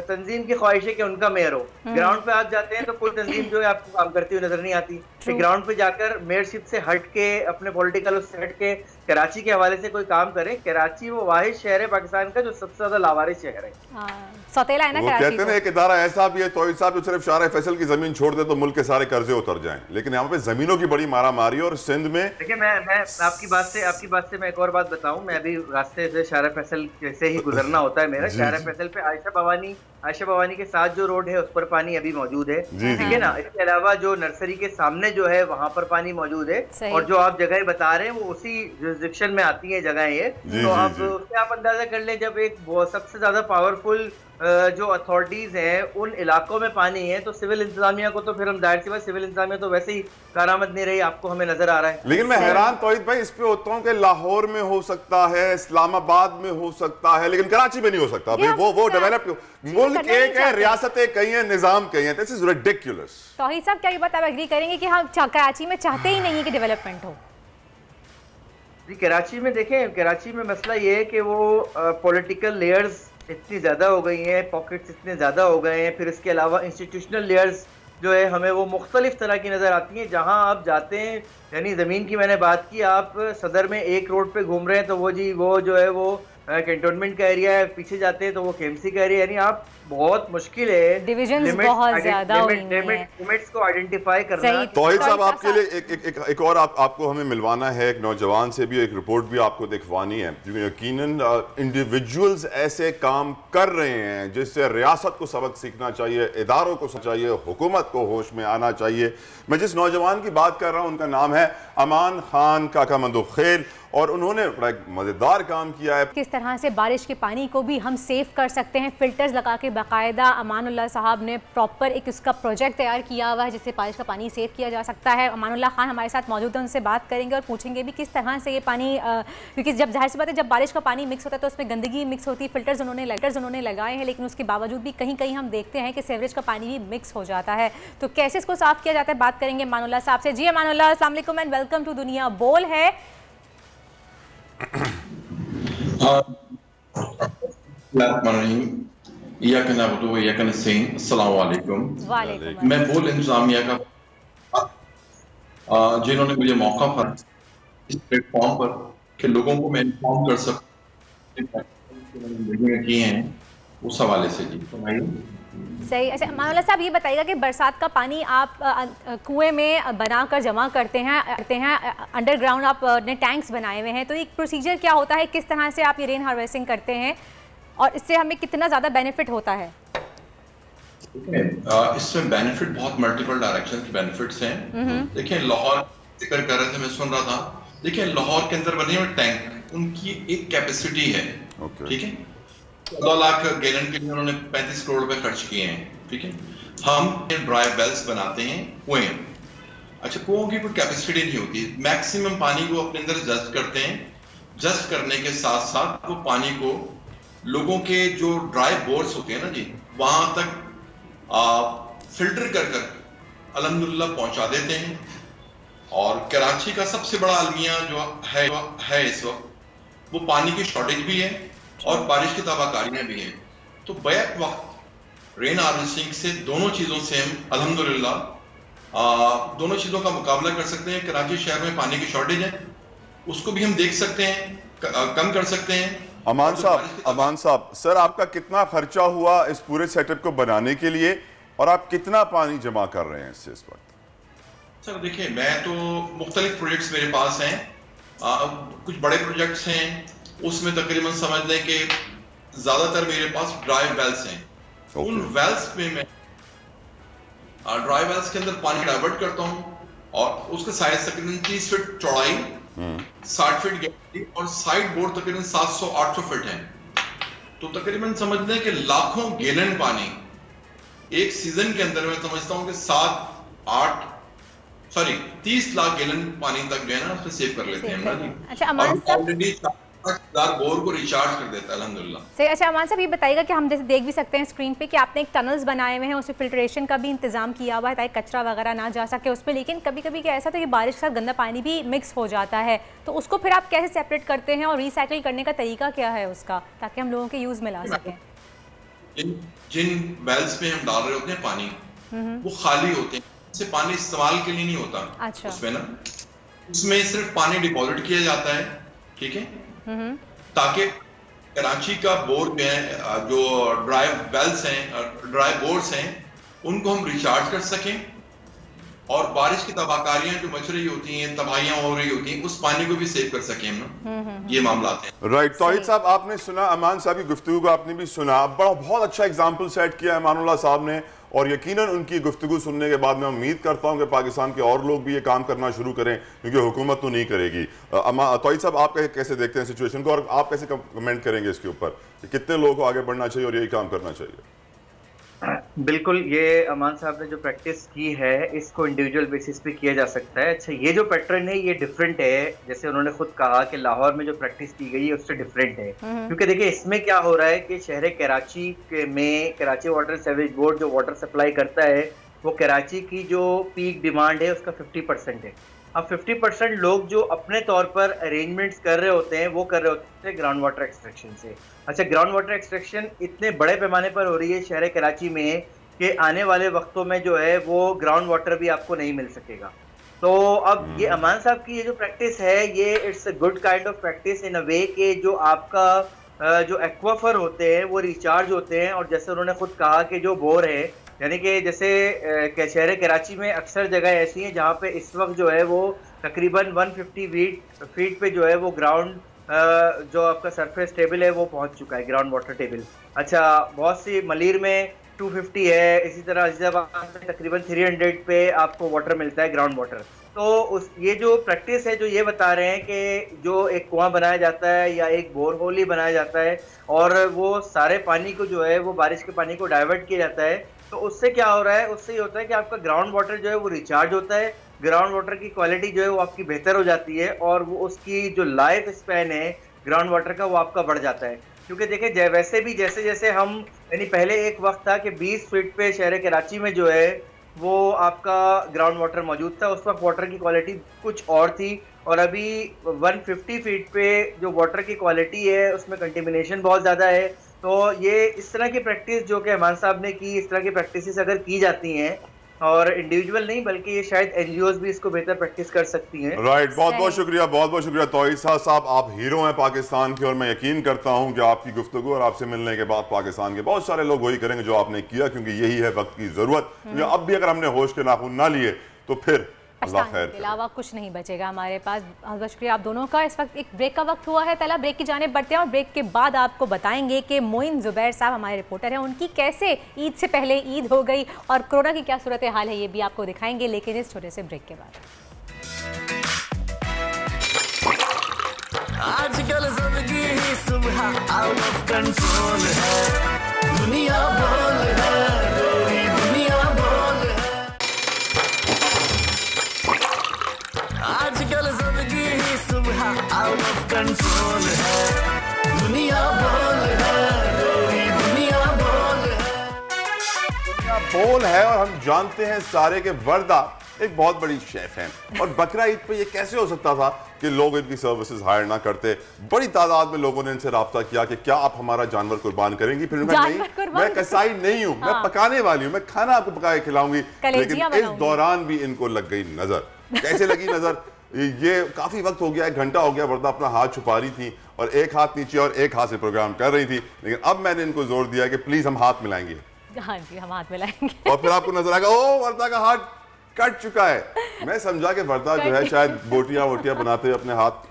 तंजीम की ख्वाहिश है कि उनका मेयर हो। ग्राउंड पे आप जाते हैं तो कोई तंजीम जो है आपको काम करती हुई नजर नहीं आती। ग्राउंड पे जाकर मेयरशिप से हट के, अपने पॉलिटिकल उससे हट के कराची के हवाले से कोई काम करें। कराची वो वाहिद शहर है पाकिस्तान का जो सबसे ज्यादा लावारिस शहर है, सौतेला है ना। वो कहते हैं एक इदारा ऐसा भी है तौहीद साहब जो सिर्फ शाहरा फैसल की जमीन छोड़ दे तो मुल्क के सारे कर्जे उतर जाएं, लेकिन यहाँ पे जमीनों की बड़ी मारा मारी। और सिंध में देखिए मैं आपकी बात से मैं एक और बात बताऊं, मैं अभी रास्ते से शाहरा फैसल से ही गुजरना होता है मेरा। शाहरा फैसल पे आयशा भवानी के साथ जो रोड है उस पर पानी अभी मौजूद है, ठीक है ना। इसके अलावा जो नर्सरी के सामने जो है वहाँ पर पानी मौजूद है, और जो आप जगह बता रहे हैं वो उसी जुरिसडिक्शन में आती है जगह ये। तो आप उससे आप अंदाजा कर लें, जब एक सबसे ज्यादा पावरफुल जो अथॉरिटीज हैं उन इलाकों में पानी है, तो सिविल इंतजामिया को तो फिर हम जाहिर सी बात, सिविल इंतजामिया तो वैसे ही कारामद नहीं रही, आपको हमें नजर आ रहा है। लेकिन मैं हैरान तौहीद भाई इस पे होता हूँ कि लाहौर में हो सकता है, इस्लामाबाद में हो सकता है, लेकिन कराची में नहीं हो सकता। भाई वो डेवलप मुल्क एक है, रियासतें कई हैं, निजाम कई हैं। This is ridiculous. तौहीद साहब क्या ये बात आप एग्री करेंगे कि हम कराची में चाहते ही नहीं है कि डेवलपमेंट हो? जी कराची में देखें, कराची में मसला ये है कि वो पॉलिटिकल लेयर्स इतनी ज़्यादा हो गई हैं, पॉकेट्स इतने ज़्यादा हो गए हैं, फिर इसके अलावा इंस्टीट्यूशनल लेयर्स जो है हमें वो मुख्तलिफ तरह की नज़र आती हैं। जहाँ आप जाते हैं, यानी ज़मीन की मैंने बात की, आप सदर में एक रोड पे घूम रहे हैं तो वो जो है वो कैंटोनमेंट का एरिया है, पीछे जाते हैं तो वो केएमसी का एरिया, यानी आप बहुत मुश्किल है डिविजन्स बहुत ज्यादा लिमिट्स को आइडेंटिफाई करना। तौहीद साहब आपके लिए एक और आपको हमें मिलवाना है, एक नौजवान से भी एक रिपोर्ट भी आपको दिखवानी है, क्योंकि यकीनन इंडिविजुअल्स ऐसे काम कर रहे हैं जिससे रियासत को सबक सीखना चाहिए, इदारों को चाहिए, हुकूमत को होश में आना चाहिए। मैं जिस नौजवान की बात कर रहा हूँ उनका नाम है अमान खान काका मंदुखेल, और उन्होंने बड़ा एक मजेदार काम किया है। किस तरह से बारिश के पानी को भी हम सेव कर सकते हैं, फिल्टर्स लगा के बाकायदा अमानुल्लाह साहब ने प्रॉपर एक इसका प्रोजेक्ट तैयार किया हुआ है जिससे बारिश का पानी सेव किया जा सकता है। अमानुल्लाह खान हमारे साथ मौजूद है, उनसे बात करेंगे और पूछेंगे भी किस तरह से ये पानी, क्योंकि जब जाहिर सी बात है जब बारिश का पानी मिक्स होता है तो उसमें गंदगी मिक्स होती है। फिल्टर्स उन्होंने लगाए हैं, लेकिन उसके बावजूद भी कहीं कहीं हम देखते हैं कि सीवरेज का पानी भी मिक्स हो जाता है। तो कैसे इसको साफ किया जाता है, बात करेंगे अमानुल्लाह साहब से। जी अमानुल्लाह, अस्सलाम वालेकुम एंड वेलकम टू दुनिया बोल है। मैं बोल इंतजामिया का जिन्होंने मुझे मौका पर इस प्लेटफॉर्म पर कि लोगों को मैं इन्फॉर्म कर सकूं किए हैं उस हवाले से। जी सही। अच्छा अमानुल्लाह साहब ये बताइएगा कि बरसात का पानी आप कुएं में बनाकर जमा करते हैं अंडरग्राउंड आपने टैंक्स बनाए हुए हैं, तो एक प्रोसीजर क्या होता है, किस तरह से आप ये रेन हार्वेस्टिंग करते हैं और इससे हमें कितना ज़्यादा बेनिफिट होता है? इसमें बेनिफिट बहुत मल्टीपल डायरेक्शन के बेनिफिट्स हैं। देखिए लाहौर जिक्र कर रहे थे, मैं सुन रहा था, देखिए लाहौर के अंदर बने हुए टैंक उनकी एक कैपेसिटी है, ठीक है, 14 लाख गैलन के लिए उन्होंने 35 करोड़ रुपए खर्च किए हैं, ठीक है। हम ड्राई वेल्स बनाते हैं कुएं। अच्छा, कुओं की कोई कैपेसिटी नहीं होती, मैक्सिमम पानी को अपने अंदर जस्ट करते हैं। जस्ट करने के साथ साथ वो पानी को लोगों के जो ड्राई बोर्स होते हैं ना जी, वहां तक फिल्टर कर कर अल्हम्दुलिल्लाह पहुंचा देते हैं। और कराची का सबसे बड़ा अलमिया जो है इस वक्त, वो पानी की शॉर्टेज भी है और बारिश की तबाकारियां भी हैं। तो बैक वक्त रेन हार्वेस्टिंग से दोनों चीजों से हम अल्हम्दुलिल्लाह दोनों चीजों का मुकाबला कर सकते हैं। कराची शहर में पानी की शॉर्टेज है, उसको भी हम देख सकते हैं, कम कर सकते हैं। अमान साहब, सर आपका कितना खर्चा हुआ इस पूरे सेटअप को बनाने के लिए और आप कितना पानी जमा कर रहे हैं इससे इस वक्त? सर देखिए, मैं तो मुख्तलिफ प्रोजेक्ट्स मेरे पास हैं, कुछ बड़े प्रोजेक्ट्स हैं, उसमें तकरीबन समझ लें कि ज्यादातर मेरे पास ड्राई वेल्स हैं। उन वेल्स में मैं ड्राई वेल्स के अंदर पानी डाइवर्ट करता हूँ और उसका साइज तकरीबन 30 फीट चौड़ाई, 60 फीट गहराई और साइड बोर्ड तकरीबन 700-800 फीट है। तो तकरीबन समझ लें कि लाखों गैलन पानी एक सीजन के अंदर, मैं समझता हूँ कि 30 लाख गैलन पानी तक जो है ना उसमें सेव कर लेते हैं जी। अच्छा अमान साहब, बोर को रिचार्ज कर देता है अल्हम्दुलिल्लाह। सही। अच्छा अमान साहब, ये बताइएगा कि हम जैसे देख भी सकते हैं स्क्रीन पे कि आपने एक टनल्स बनाए हुए हैं, उसमें फिल्ट्रेशन का भी इंतजाम किया हुआ है ताकि कचरा वगैरह ना जा सके उसमें, लेकिन कभी कभी क्या ऐसा था कि बारिश के साथ गंदा पानी भी मिक्स हो जाता है, तो उसको फिर आप कैसे सेपरेट करते हैं और रिसाइकिल करने का तरीका क्या है उसका, ताकि हम लोगों के यूज में ला सकें? जिन वेल्स में हम डाल रहे होते हैं पानी, वो खाली होते हैं, उससे पानी इस्तेमाल के लिए नहीं होता। अच्छा। उसमें सिर्फ पानी डिपॉजिट किया जाता है, ठीक है, ताकि कराची का बोर्ड में जो ड्राई वेल्स हैं, ड्राई बोर्ड्स हैं, उनको हम रिचार्ज कर सकें और बारिश की तबाकारियां जो मच रही होती हैं, तबाहियां हो रही होती हैं, उस पानी को भी सेव कर सकें हम। ये मामला है। राइट। तौहीद साहब, आपने सुना अमान साहब की गुफ्तगू को, आपने भी सुना, बहुत अच्छा एग्जाम्पल सेट किया अमानुल्लाह साहब ने, और यकीनन उनकी गुफ्तगू सुनने के बाद मैं उम्मीद करता हूं कि पाकिस्तान के और लोग भी ये काम करना शुरू करें, क्योंकि हुकूमत तो नहीं करेगी। तौहीद साहब, आप कैसे देखते हैं सिचुएशन को और आप कैसे कमेंट करेंगे इसके ऊपर कि कितने लोगों को आगे बढ़ना चाहिए और यही काम करना चाहिए? बिल्कुल, ये अमान साहब ने जो प्रैक्टिस की है इसको इंडिविजुअल बेसिस पे किया जा सकता है। अच्छा, ये जो पैटर्न है ये डिफरेंट है, जैसे उन्होंने खुद कहा कि लाहौर में जो प्रैक्टिस की गई है उससे डिफरेंट है, क्योंकि देखिए इसमें क्या हो रहा है कि शहर कराची में कराची वाटर सीवरेज बोर्ड जो वाटर सप्लाई करता है, वो कराची की जो पीक डिमांड है उसका 50% है। अब 50% लोग जो अपने तौर पर अरेंजमेंट्स कर रहे होते हैं, वो कर रहे होते हैं ग्राउंड वाटर एक्सट्रैक्शन से। अच्छा, ग्राउंड वाटर एक्सट्रैक्शन इतने बड़े पैमाने पर हो रही है शहर कराची में कि आने वाले वक्तों में जो है वो ग्राउंड वाटर भी आपको नहीं मिल सकेगा। तो अब ये अमान साहब की ये जो प्रैक्टिस है, ये it's a good kind of practice in a way कि जो आपका जो एक्वाफर होते हैं वो रिचार्ज होते हैं, और जैसे उन्होंने खुद कहा कि जो बोर है, यानी कि जैसे शहर कराची में अक्सर जगह ऐसी हैं जहाँ पे इस वक्त जो है वो तकरीबन 150 फीट पे जो है वो ग्राउंड जो आपका सरफेस टेबल है वो पहुँच चुका है, ग्राउंड वाटर टेबल। अच्छा, बहुत सी मलीर में 250 है, इसी तरह अजीजाबाद में तकरीबन 300 पे आपको वाटर मिलता है, ग्राउंड वाटर। तो ये जो प्रैक्टिस है जो ये बता रहे हैं कि जो एक कुआं बनाया जाता है या एक बोरहोल ही बनाया जाता है और वो सारे पानी को जो है वो बारिश के पानी को डाइवर्ट किया जाता है, तो उससे क्या हो रहा है, उससे ये होता है कि आपका ग्राउंड वाटर जो है वो रिचार्ज होता है, ग्राउंड वाटर की क्वालिटी जो है वो आपकी बेहतर हो जाती है और वो उसकी जो लाइफ स्पैन है ग्राउंड वाटर का वो आपका बढ़ जाता है। क्योंकि देखिए वैसे भी जैसे जैसे हम यानी पहले एक वक्त था कि 20 फीट पे शहर कराची में जो है वो आपका ग्राउंड वाटर मौजूद था, उस वक्त वाटर की क्वालिटी कुछ और थी, और अभी 150 फीट पे जो वाटर की क्वालिटी है उसमें कंटेमिनेशन बहुत ज़्यादा है। तो ये इस तरह की प्रैक्टिस जो कि अमान साहब ने की, इस तरह की प्रैक्टिसेस अगर की जाती हैं, और इंडिविजुअल नहीं बल्कि ये शायद एनजीओज भी इसको बेहतर प्रैक्टिस कर सकती हैं। राइट, बहुत बहुत शुक्रिया तौहीद साहब, आप हीरो हैं पाकिस्तान के, और मैं यकीन करता हूं कि आपकी गुफ्तगू और आपसे मिलने के बाद पाकिस्तान के बहुत सारे लोग वही करेंगे जो आपने किया, क्योंकि यही है वक्त की जरूरत। क्योंकि अब भी अगर हमने होश के नाखून ना लिए तो फिर अल्लाह खैर के अलावा कुछ नहीं बचेगा हमारे पास। बहुत शुक्रिया आप दोनों का। इस वक्त एक ब्रेक का वक्त हुआ है, पहला ब्रेक की जाने बढ़ते हैं और ब्रेक के बाद आपको बताएंगे कि मोइन जुबैर साहब हमारे रिपोर्टर हैं, उनकी कैसे ईद से पहले ईद हो गई और कोरोना की क्या सूरत हाल है ये भी आपको दिखाएंगे, लेकिन इस छोटे से ब्रेक के बाद। आजकल जिंदगी ही सुबह आउट ऑफ कंट्रोल है, दुनिया बोल है, दुनिया बोल है। कंट्रोल है, दुनिया बोल है, तेरी दुनिया बोल है। दुनिया बोल है और हम जानते हैं सारे के वर्दा एक बहुत बड़ी शेफ हैं और बकरा ईद पे ये कैसे हो सकता था कि लोग इनकी सर्विसेज हायर ना करते। बड़ी तादाद में लोगों ने इनसे राब्ता किया कि क्या आप हमारा जानवर कुर्बान करेंगी। फिर मैं कसाई नहीं हूँ, मैं पकाने वाली हूँ, मैं खाना आपको पका के खिलाऊंगी। लेकिन इस दौरान भी इनको लग गई नजर। कैसे लगी नजर? ये काफी वक्त हो गया, 1 घंटा हो गया, वर्दा अपना हाथ छुपा रही थी और एक हाथ नीचे और एक हाथ से प्रोग्राम कर रही थी। लेकिन अब मैंने इनको जोर दिया कि प्लीज हम हाथ मिलाएंगे। हाँ जी, हम हाथ मिलाएंगे। और फिर आपको नजर आएगा ओ वर्दा का हाथ कट चुका है। मैं समझा कि वर्दा जो है शायद बोटियां वोटियां बनाते हुए अपने हाथ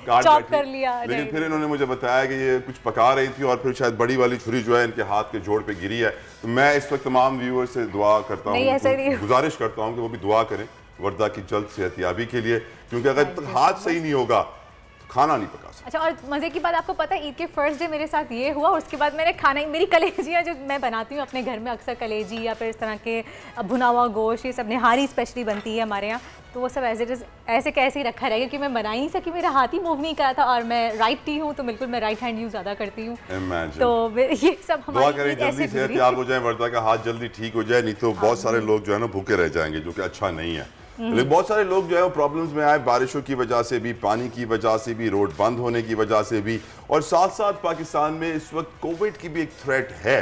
काट कर लिया। लेकिन फिर इन्होंने मुझे बताया कि ये कुछ पका रही थी और फिर शायद बड़ी वाली छुरी जो है इनके हाथ के जोड़ पे गिरी है। तो मैं इस वक्त तमाम व्यूअर्स से दुआ करता हूँ, गुजारिश करता हूँ कि वो भी दुआ करें वर्दा की जल्द सेहतयाबी के लिए, क्योंकि अगर तक हाथ सही नहीं होगा तो खाना नहीं पका सकता। अच्छा, और मजे की बात आपको पता है, ईद के फर्स्ट डे मेरे साथ ये हुआ। उसके बाद मैंने खाना, मेरी कलेजियाँ जो मैं बनाती हूँ अपने घर में, अक्सर कलेजी या फिर इस तरह के भुना हुआ गोश्त, ये सब निहारी स्पेशली बनती है हमारे यहाँ, तो वो सब ऐसे कैसे ही रखा रहेगा, क्योंकि मैं बना ही नहीं सकी, मेरा हाथ ही मूव नहीं करा था। और मैं राइटी हूँ, तो बिल्कुल मैं राइट हैंड यूज ज़्यादा करती हूँ। तो ये सब दुआ करें जल्दी सेहतयाब हो जाए, वर्दा का हाथ जल्दी ठीक हो जाए, नहीं तो बहुत सारे लोग जो है ना भूखे रह जाएंगे, जो कि अच्छा नहीं है। लेकिन बहुत सारे लोग जो है वो प्रॉब्लम्स में आए, बारिशों की वजह से भी, पानी की वजह से भी, रोड बंद होने की वजह से भी, और साथ साथ पाकिस्तान में इस वक्त कोविड की भी एक थ्रेट है।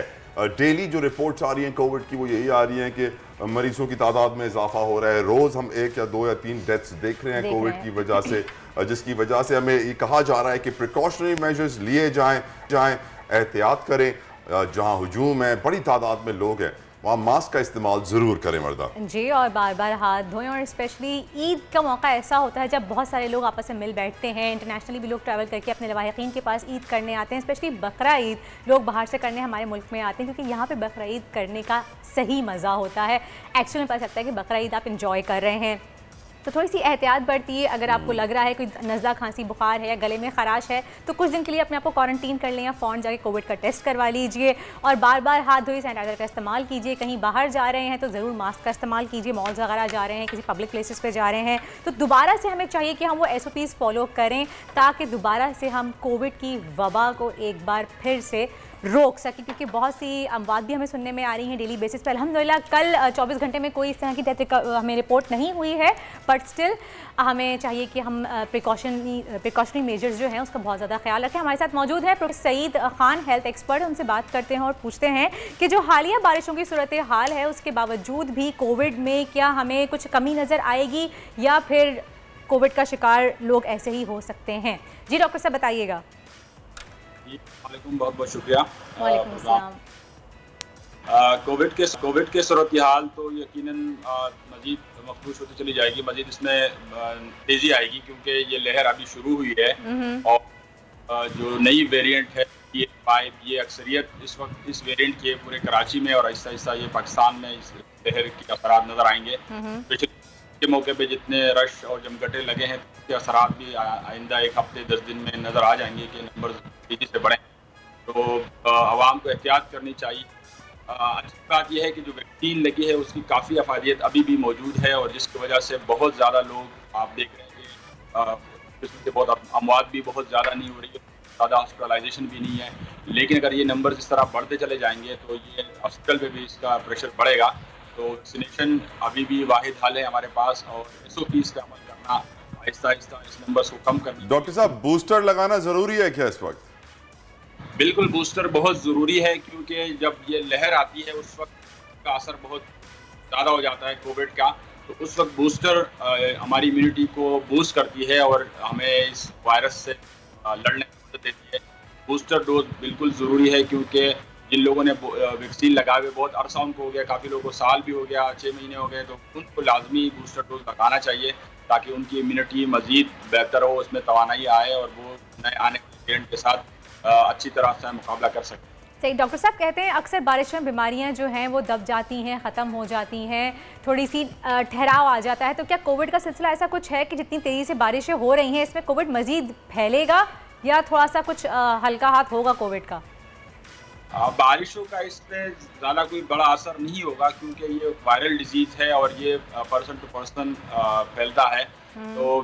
डेली जो रिपोर्ट्स आ रही हैं कोविड की वो यही आ रही हैं कि मरीजों की तादाद में इजाफा हो रहा है। रोज़ हम 1 या 2 या 3 डेथ्स देख रहे हैं कोविड की वजह से, जिसकी वजह से हमें ये कहा जा रहा है कि प्रिकॉशनरी मेजर्स लिए जाएं, एहतियात करें। जहाँ हुजूम है, बड़ी तादाद में लोग हैं, वहाँ मास्क का इस्तेमाल ज़रूर करें वर्दा जी, और बार बार हाथ धोएं। और स्पेशली ईद का मौका ऐसा होता है जब बहुत सारे लोग आपस में मिल बैठते हैं। इंटरनेशनली भी लोग ट्रैवल करके अपने लवाहिकीन के पास ईद करने आते हैं। स्पेशली बकरा ईद लोग बाहर से करने हमारे मुल्क में आते हैं, क्योंकि यहाँ पे बकरा ईद करने का सही मज़ा होता है। एक्चुअली में पता चलता है कि बकरा ईद आप इंजॉय कर रहे हैं, तो थोड़ी सी एहतियात बरती है। अगर आपको लग रहा है कोई नज़ला, खांसी, बुखार है या गले में खराश है, तो कुछ दिन के लिए अपने आप को क्वारंटीन कर लें या फ़ौरन जाके कोविड का टेस्ट करवा लीजिए। और बार बार हाथ धोइए, सैनिटाइजर का इस्तेमाल कीजिए। कहीं बाहर जा रहे हैं तो ज़रूर मास्क का इस्तेमाल कीजिए। मॉल्स वगैरह जा रहे हैं, किसी पब्लिक प्लेसेस पे जा रहे हैं, तो दोबारा से हमें चाहिए कि हम वो SOPs फॉलो करें, ताकि दोबारा से हम कोविड की वबा को एक बार फिर से रोक सके। क्योंकि बहुत सी अमवात भी हमें सुनने में आ रही हैं डेली बेसिस पर। अल्हम्दुलिल्लाह कल 24 घंटे में कोई इस तरह की डेथ हमें रिपोर्ट नहीं हुई है, बट स्टिल हमें चाहिए कि हम प्रिकॉशनरी मेजर्स जो हैं उसका बहुत ज़्यादा ख्याल रखें। हमारे साथ मौजूद है professor Saeed Khan, health expert. उनसे बात करते हैं और पूछते हैं कि जो हालिया बारिशों की सूरत हाल है, उसके बावजूद भी कोविड में क्या हमें कुछ कमी नज़र आएगी या फिर कोविड का शिकार लोग ऐसे ही हो सकते हैं। जी डॉक्टर साहब बताइएगा। बहुत बहुत शुक्रिया। वालेकुम अस्सलाम। कोविड के सूरत हाल तो यकीनन मजीद मखदूश होती चली जाएगी, मजीद इसमें तेजी आएगी, क्योंकि ये लहर अभी शुरू हुई है और जो नई वेरिएंट है ये अक्सरियत इस वक्त इस वेरिएंट के पूरे कराची में और आहिस्ता आहिस्ता ये पाकिस्तान में इस लहर के असरात नजर आएंगे। पिछले के मौके पे जितने रश और जमघटे लगे हैं उसके असरात भी आइंदा 1 हफ्ते 10 दिन में नजर आ जाएंगे कि नंबर तेजी से बढ़े। तो आवाम को एहतियात करनी चाहिए। अच्छी बात यह है कि जो वैक्सीन लगी है उसकी काफ़ी अफादियत अभी भी मौजूद है, और जिसकी वजह से बहुत ज़्यादा लोग आप देख रहे हैं कि इसमें बहुत अमवात भी बहुत ज़्यादा नहीं हो रही है, ज़्यादा हॉस्पिटलाइजेशन भी नहीं है। लेकिन अगर ये नंबर इस तरह बढ़ते चले जाएंगे तो ये हॉस्पिटल पे भी इसका प्रेशर बढ़ेगा। तो वैक्सीनेशन अभी भी वाहिद हल है हमारे पास, और SOPs का अमल करना, आहिस्ता आहिस्ता इस नंबर को कम करना। डॉक्टर साहब, बूस्टर लगाना ज़रूरी है क्या इस वक्त? बिल्कुल, बूस्टर बहुत ज़रूरी है, क्योंकि जब ये लहर आती है उस वक्त का असर बहुत ज़्यादा हो जाता है कोविड का। तो उस वक्त बूस्टर हमारी इम्यूनिटी को बूस्ट करती है और हमें इस वायरस से लड़ने में मदद देती है। बूस्टर डोज बिल्कुल ज़रूरी है, क्योंकि जिन लोगों ने वैक्सीन लगाए हुए बहुत अरसा उनको हो गया, काफ़ी लोगों को साल भी हो गया, 6 महीने हो गए, तो उनको लाजमी बूस्टर डोज लगाना चाहिए ताकि उनकी इम्यूनिटी मज़ीद बेहतर हो, उसमें तवानाई आए और वो नए आने वाले वेरिएंट के साथ अच्छी तरह से मुकाबला कर सकें। सही। डॉक्टर साहब कहते हैं अक्सर बारिश में बीमारियां जो हैं वो दब जाती हैं, ख़त्म हो जाती हैं, थोड़ी सी ठहराव आ जाता है। तो क्या कोविड का सिलसिला ऐसा कुछ है कि जितनी तेज़ी से बारिशें हो रही हैं इसमें कोविड मज़ीद फैलेगा या थोड़ा सा कुछ हल्का हाथ होगा कोविड का? बारिशों का इसमें ज़्यादा कोई बड़ा असर नहीं होगा, क्योंकि ये वायरल डिजीज़ है और ये पर्सन टू पर्सन फैलता है। तो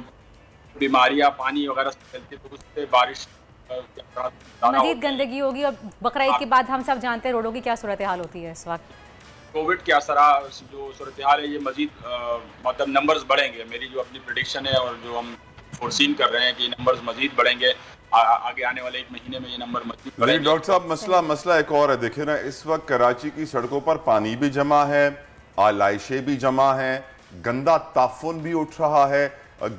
बीमारियां पानी वगैरह से फैलती है, तो उससे बारिश मजीद गंदगी होगी। और बकरा ईद के बाद हम सब जानते हैं रोडों की क्या सूरत हाल होती है इस वक्त। कोविड के असर जो सूरत हाल है ये मजीद मतलब नंबर्स बढ़ेंगे। मेरी जो अपनी प्रेडिक्शन है और जो हम फोरसीन कर रहे हैं कि नंबर्स मजीद बढ़ेंगे, आगे आने वाले 1 महीने में ये नंबर मजीद बढ़ेंगे। डॉक्टर साहब मसला एक और है, देखिए ना, इस वक्त कराची की सड़कों पर पानी भी जमा है, आलाइशें भी जमा हैं, गंदा ताफुन भी उठ रहा है,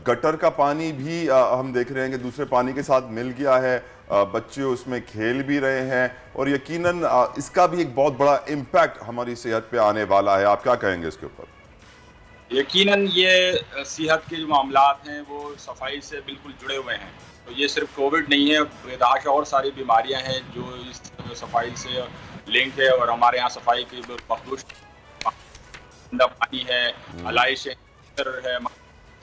गटर का पानी भी हम देख रहे हैं कि दूसरे पानी के साथ मिल गया है, बच्चे उसमें खेल भी रहे हैं और यकीनन इसका भी एक बहुत बड़ा इम्पैक्ट हमारी सेहत पे आने वाला है। आप क्या कहेंगे इसके ऊपर? यकीनन ये सेहत के जो मामलात हैं वो सफाई से बिल्कुल जुड़े हुए हैं। तो ये सिर्फ कोविड नहीं है, बेदाश और सारी बीमारियां हैं जो इस सफाई से लिंक है। और हमारे यहाँ सफाई की मखदूश गंदा पानी है, आलाइश है,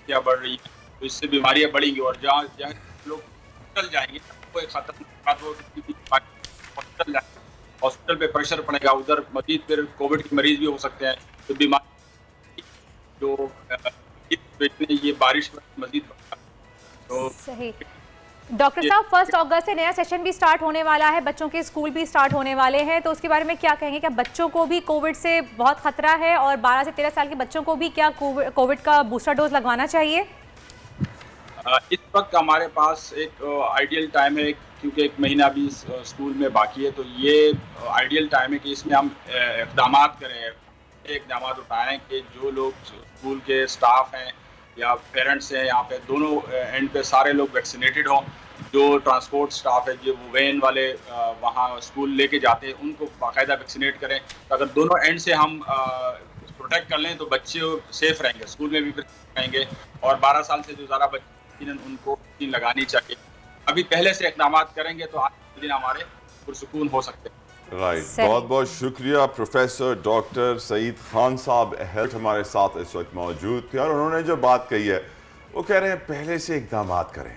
क्या बढ़ रही है, तो इससे बीमारियां बढ़ेंगी। और जहाँ लोग हॉस्पिटल जाएंगे कोई हॉस्पिटल पे प्रेशर पड़ेगा, उधर मजीद फिर कोविड के मरीज भी हो सकते हैं। तो बीमारी जो ये बारिश मजीद तो सही। डॉक्टर साहब, 1 अगस्त से नया सेशन भी स्टार्ट होने वाला है, बच्चों के स्कूल भी स्टार्ट होने वाले हैं, तो उसके बारे में क्या कहेंगे? क्या बच्चों को भी कोविड से बहुत खतरा है और 12 से 13 साल के बच्चों को भी क्या कोविड का बूस्टर डोज लगवाना चाहिए? इस वक्त हमारे पास एक आइडियल टाइम है, क्योंकि 1 महीना भी स्कूल में बाकी है, तो ये आइडियल टाइम है कि इसमें हम इक़दाम करें, इक़दाम उठाएं कि जो लोग स्कूल के स्टाफ हैं या पेरेंट्स हैं, यहाँ पे दोनों एंड पे सारे लोग वैक्सीनेटेड हों। जो ट्रांसपोर्ट स्टाफ है, जो वैन वाले वहाँ स्कूल लेके जाते हैं, उनको बाकायदा वैक्सीनेट करें। तो अगर दोनों एंड से हम प्रोटेक्ट कर लें तो बच्चे सेफ रहेंगे, स्कूल में भी रहेंगे। और 12 साल से जो ज़्यादा बच्चे उनको वैक्सीन लगानी चाहिए। अभी पहले से इक़दाम करेंगे तो आज के दिन हमारे पुरसुकून हो सकते हैं। राइट, बहुत बहुत शुक्रिया प्रोफेसर डॉक्टर सईद खान साहब हेल्थ हमारे साथ इस वक्त मौजूद थे और उन्होंने जो बात कही है वो कह रहे हैं पहले से इक़दाम करें।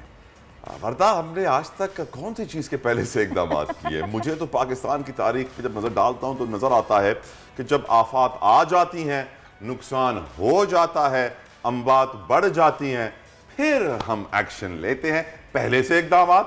वरना हमने आज तक कौन सी चीज़ के पहले से इक़दाम किए? मुझे तो पाकिस्तान की तारीख पे जब नज़र डालता हूँ तो नज़र आता है कि जब आफात आ जाती हैं, नुकसान हो जाता है, अम्बात बढ़ जाती हैं, फिर हम एक्शन लेते हैं। पहले से इक़दाम,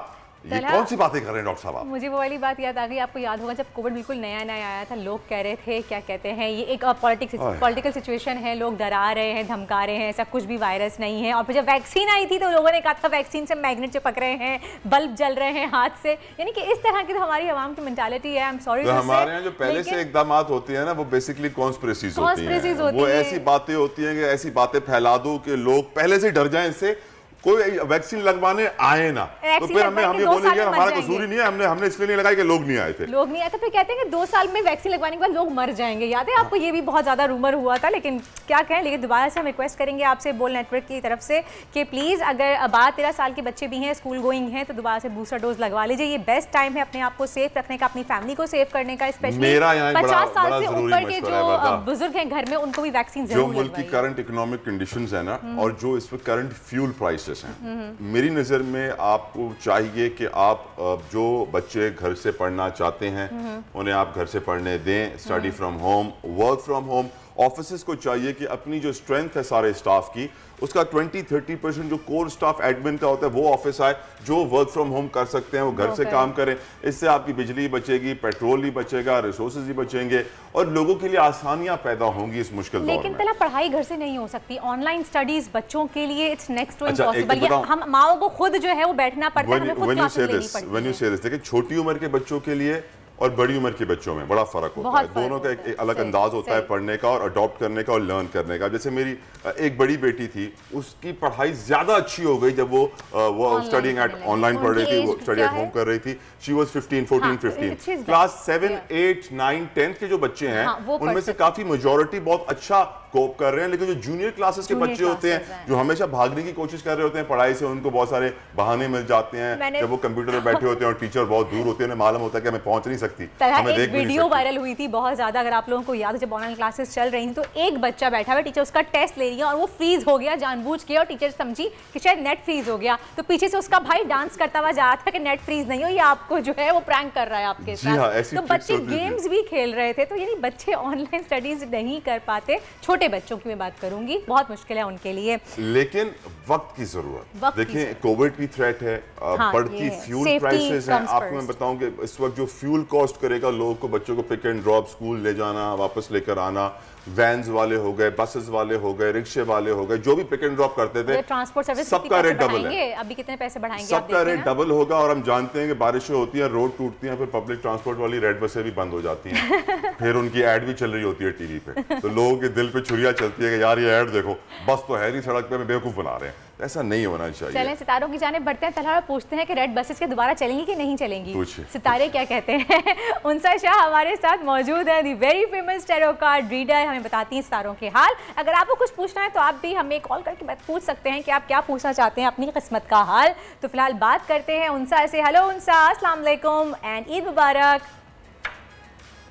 ये कौन सी बातें कर रहे हैं डॉक्टर साहब? मुझे वो वाली बात याद आ गई। आपको याद होगा जब कोविड बिल्कुल नया आया था, लोग कह रहे थे, क्या कहते हैं, ये एक पॉलिटिकल सिचुएशन है, लोग डरा रहे हैं, धमका रहे हैं, ऐसा कुछ भी वायरस नहीं है। और फिर जब वैक्सीन आई थी तो लोगों ने कहा था वैक्सीन से मैग्नेट चिपक रहे हैं, बल्ब जल रहे हैं हाथ से। यानी कि इस तरह की तो हमारी आवाम की मेंटालिटी है। आई एम सॉरी, हमारे यहाँ जो पहले से इक़दाम होती है ना, वो बेसिकली कॉन्स्पिरेसीज होती हैं। वो ऐसी बातें होती हैं कि ऐसी बातें फैला दो कि लोग पहले से डर जाएं इससे, कोई वैक्सीन लगवाने आए ना, तो फिर हम ये बोलेंगे हमारा कसूर ही नहीं है, हमने इसलिए नहीं लगाई कि लोग नहीं आए थे। लोग नहीं आए थे, फिर कहते हैं कि 2 साल में वैक्सीन लगवाने के बाद लोग मर जाएंगे। याद है आपको? ये भी बहुत ज़्यादा रूमर हुआ था, लेकिन क्या कहें। लेकिन दोबारा से हम रिक्वेस्ट करेंगे आपसे बोल नेटवर्क की तरफ से कि प्लीज़ अगर 12-13 साल के बच्चे भी हैं, स्कूल गोइंग हैं, तो दोबारा से बूस्टर डोज लगवा लीजिए। ये बेस्ट टाइम है अपने आप को सेफ रखने का, अपनी फैमिली को सेफ करने का। स्पेशली 50 साल से ऊपर के जो बुजुर्ग हैं घर में, उनको भी वैक्सीन जरूर लगवाइए। जो मुल्क की करंट इकोनॉमिक कंडीशंस है ना, और जो इस वक्त करंट फ्यूल प्राइसेस हैं, मेरी नज़र में आपको चाहिए कि आप जो बच्चे घर से पढ़ना चाहते हैं उन्हें आप घर से पढ़ने दें। Study from home, work from home. Offices को चाहिए कि अपनी जो स्ट्रेंथ है सारे स्टाफ की, उसका 20-30% जो कोर स्टाफ एडमिन का होता है वो ऑफिस आए, जो वर्क फ्रॉम होम कर सकते हैं वो घर से काम करें। इससे आपकी बिजली बचेगी, पेट्रोल ही बचेगा, रिसोर्सेज ही बचेंगे और लोगों के लिए आसानियां पैदा होंगी इस मुश्किल दौर में। लेकिन पहला पढ़ाई घर से नहीं हो सकती, ऑनलाइन स्टडीज बच्चों के लिए इट्स नेक्स्ट टू इम्पॉसिबल। हम माओ को खुद जो है वो बैठना पड़ता है, हमें खुद क्लासेस लेनी पड़ती है। देखिए, छोटी उम्र के बच्चों के लिए और बड़ी उम्र के बच्चों में बड़ा फर्क होता है। दोनों का एक अलग अंदाज होता है पढ़ने का और अडॉप्ट करने का और लर्न करने का। जैसे मेरी एक बड़ी बेटी थी, उसकी पढ़ाई ज्यादा अच्छी हो गई जब वो स्टडिंग एट ऑनलाइन पढ़ रही थी, वो स्टडी एट होम कर रही थी। शी वाज 15 क्लास 7, 8, 9, 10 के जो बच्चे हैं उनमें से काफी मेजॉरिटी बहुत अच्छा कोप कर रहे हैं। लेकिन जो जूनियर क्लासेस के बच्चे होते हैं जो हमेशा भागने की कोशिश कर रहे होते हैं पढ़ाई से, उनको बहुत सारे बहाने मिल जाते हैं। जब वो कंप्यूटर पर बैठे होते हैं और टीचर बहुत दूर होते हैं, उन्हें मालूम होता है कि हमें पहुंच नहीं सकती, हमें एक वीडियो वायरल हुई थी बहुत ज्यादा, अगर आप लोगों को याद हो, जब ऑनलाइन क्लासेस चल रही थी तो एक बच्चा बैठा हुआ, टीचर उसका टेस्ट ले रही है और वो फ्रीज हो गया जानबूझ के, और टीचर समझी कि शायद नेट फ्रीज हो गया, तो पीछे से उसका भाई डांस करता हुआ जा रहा था कि नेट फ्रीज नहीं हो, ये आपको जो है वो प्रैंक कर रहा है आपके साथ। तो बच्चे गेम्स भी खेल रहे थे, तो यानी बच्चे ऑनलाइन स्टडीज नहीं कर पाते। छोटे बच्चों की मैं बात करूंगी, बहुत मुश्किल है उनके लिए, लेकिन वक्त की जरूरत। देखिए कोविड की थ्रेट है, बढ़ती फ्यूल प्राइसेस है। आपको मैं बताऊं कि इस वक्त जो फ्यूल कॉस्ट करेगा लोगों को, बच्चों को पिक एंड ड्रॉप स्कूल ले जाना, वापस लेकर आना, वैन्स वाले हो गए, बसेस वाले हो गए, रिक्शे वाले हो गए, जो भी पिक एंड ड्रॉप करते थे, ट्रांसपोर्ट सर्विस सबका रेट डबल है। अभी कितने पैसे बढ़ाएंगे? सबका रेट डबल होगा। और हम जानते हैं कि बारिशें होती हैं, रोड टूटती हैं, फिर पब्लिक ट्रांसपोर्ट वाली रेड बसें भी बंद हो जाती हैं, फिर उनकी एड भी चल रही होती है टीवी पे, तो लोगों के दिल पे छुरियां चलती है कि यार ये एड देखो, बस तो है नहीं, सड़क पे बेवकूफ बना रहे हैं। ऐसा नहीं होना चाहिए। चलें सितारों की जाने बढ़ते हैं। तलहा पूछते हैं कि रेड बसेस के दोबारा चलेंगी कि नहीं चलेंगी, सितारे क्या कहते हैं? उनसा शाह हमारे साथ मौजूद है, दी very famous tarot card reader, हमें बताती हैं सितारों के हाल। अगर आपको कुछ पूछना है तो आप भी हमें कॉल करके पूछ सकते हैं कि आप क्या पूछना चाहते हैं, अपनी किस्मत का हाल। तो फिलहाल बात करते हैं उनसा से। हेलो उनसा, अस्सलाम वालेकुम एंड ईद मुबारक।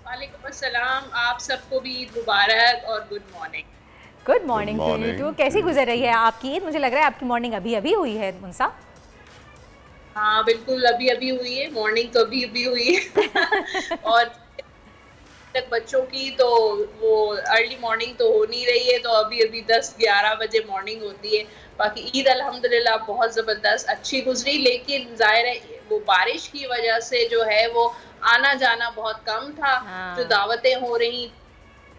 वालेकुम अस्सलाम, आप सबको भी ईद मुबारक और good morning. Good morning to you too. कैसी गुजर रही है आपकी ईद? मुझे लग रहा है आपकी मॉर्निंग अभी अभी हुई है उनसा। हाँ बिल्कुल, अभी अभी हुई है मॉर्निंग, तो अभी अभी हुई है और तक बच्चों की तो वो अर्ली मॉर्निंग तो हो नहीं रही है, तो अभी अभी 10-11 बजे मॉर्निंग होती है। बाकी ईद अल्हम्दुलिल्लाह बहुत ज़बरदस्त अच्छी गुजरी, लेकिन जाहिर है वो बारिश की वजह से जो है वो आना जाना बहुत कम था। जो दावतें हो रही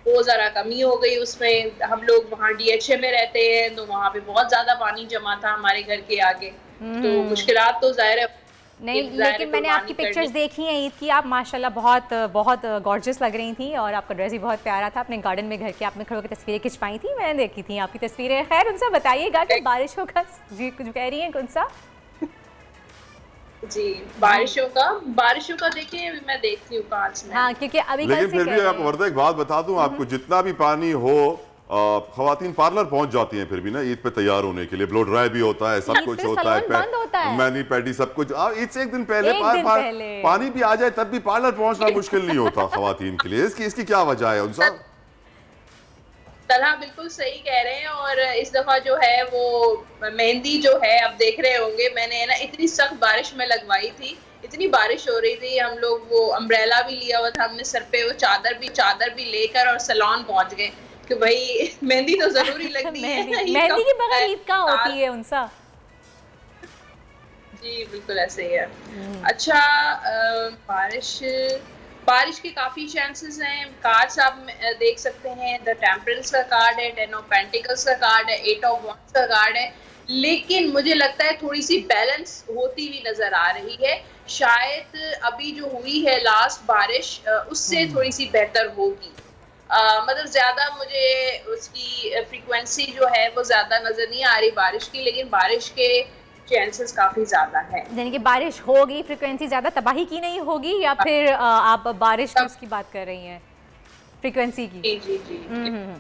वो ज़रा कमी हो गई उसमें। हम लोग वहाँ DHA में रहते हैं, तो वहाँ पे बहुत ज़्यादा पानी जमा था हमारे घर के आगे, तो मुश्किलात तो जाहिर है नहीं। लेकिन मैंने आपकी पिक्चर्स देखी हैं ईद की, आप माशाल्लाह बहुत बहुत गॉर्जियस लग रही थी और आपका ड्रेस भी बहुत प्यारा था। अपने गार्डन में घर के आपने खड़े होकर तस्वीरें खिंचवाई थी, मैंने देखी थी आपकी तस्वीरें। खैर उनसे बताइएगा कि बारिशों का जी कुछ कह रही हैं उनसा? जी बारिशों का देखिए मैं देखती हूँ कांच में। हाँ, क्योंकि अभी लेकिन फिर भी आपको वर्दा एक बात बता दूं आपको, जितना भी पानी हो खवातीन पार्लर पहुंच जाती हैं फिर भी ना ईद पे तैयार होने के लिए। ब्लो ड्राई भी होता है, सब कुछ होता है, मैनी पैडी सब कुछ। ईद से एक दिन पहले पानी भी आ जाए तब भी पार्लर पहुंचना मुश्किल नहीं होता खवातीन के लिए। इसकी क्या वजह है उनसा? तलहा बिल्कुल सही कह रहे हैं। और इस दफा जो है वो मेहंदी जो है, अब देख रहे होंगे, मैंने ना इतनी सख्त बारिश में लगवाई थी, इतनी बारिश हो रही थी, हम लोग वो अम्ब्रेला भी लिया हुआ था हमने सर पे, वो चादर भी लेकर और सैलून पहुंच गए कि भाई मेहंदी तो जरूरी लगती है। मेहंदी के बगैर ईद कहाँ होती है उनसा? जी बिल्कुल ऐसे ही है। अच्छा बारिश के काफ़ी चांसेस हैं। कार्ड्स आप देख सकते हैं, द टेम्परेंस का कार्ड है, 10 ऑफ पेंटिकल्स का कार्ड है, 8 ऑफ वॉन्ड्स का कार्ड है, लेकिन मुझे लगता है थोड़ी सी बैलेंस होती हुई नज़र आ रही है। शायद अभी जो हुई है लास्ट बारिश उससे थोड़ी सी बेहतर होगी। मतलब ज़्यादा मुझे उसकी फ्रीक्वेंसी जो है वो ज़्यादा नज़र नहीं आ रही बारिश की, लेकिन बारिश के चांसेस काफी ज्यादा है। यानी कि बारिश होगी, फ्रीक्वेंसी ज्यादा तबाही की नहीं होगी, या फिर आप बारिश की बात कर रही हैं फ्रीक्वेंसी की? जी जी जी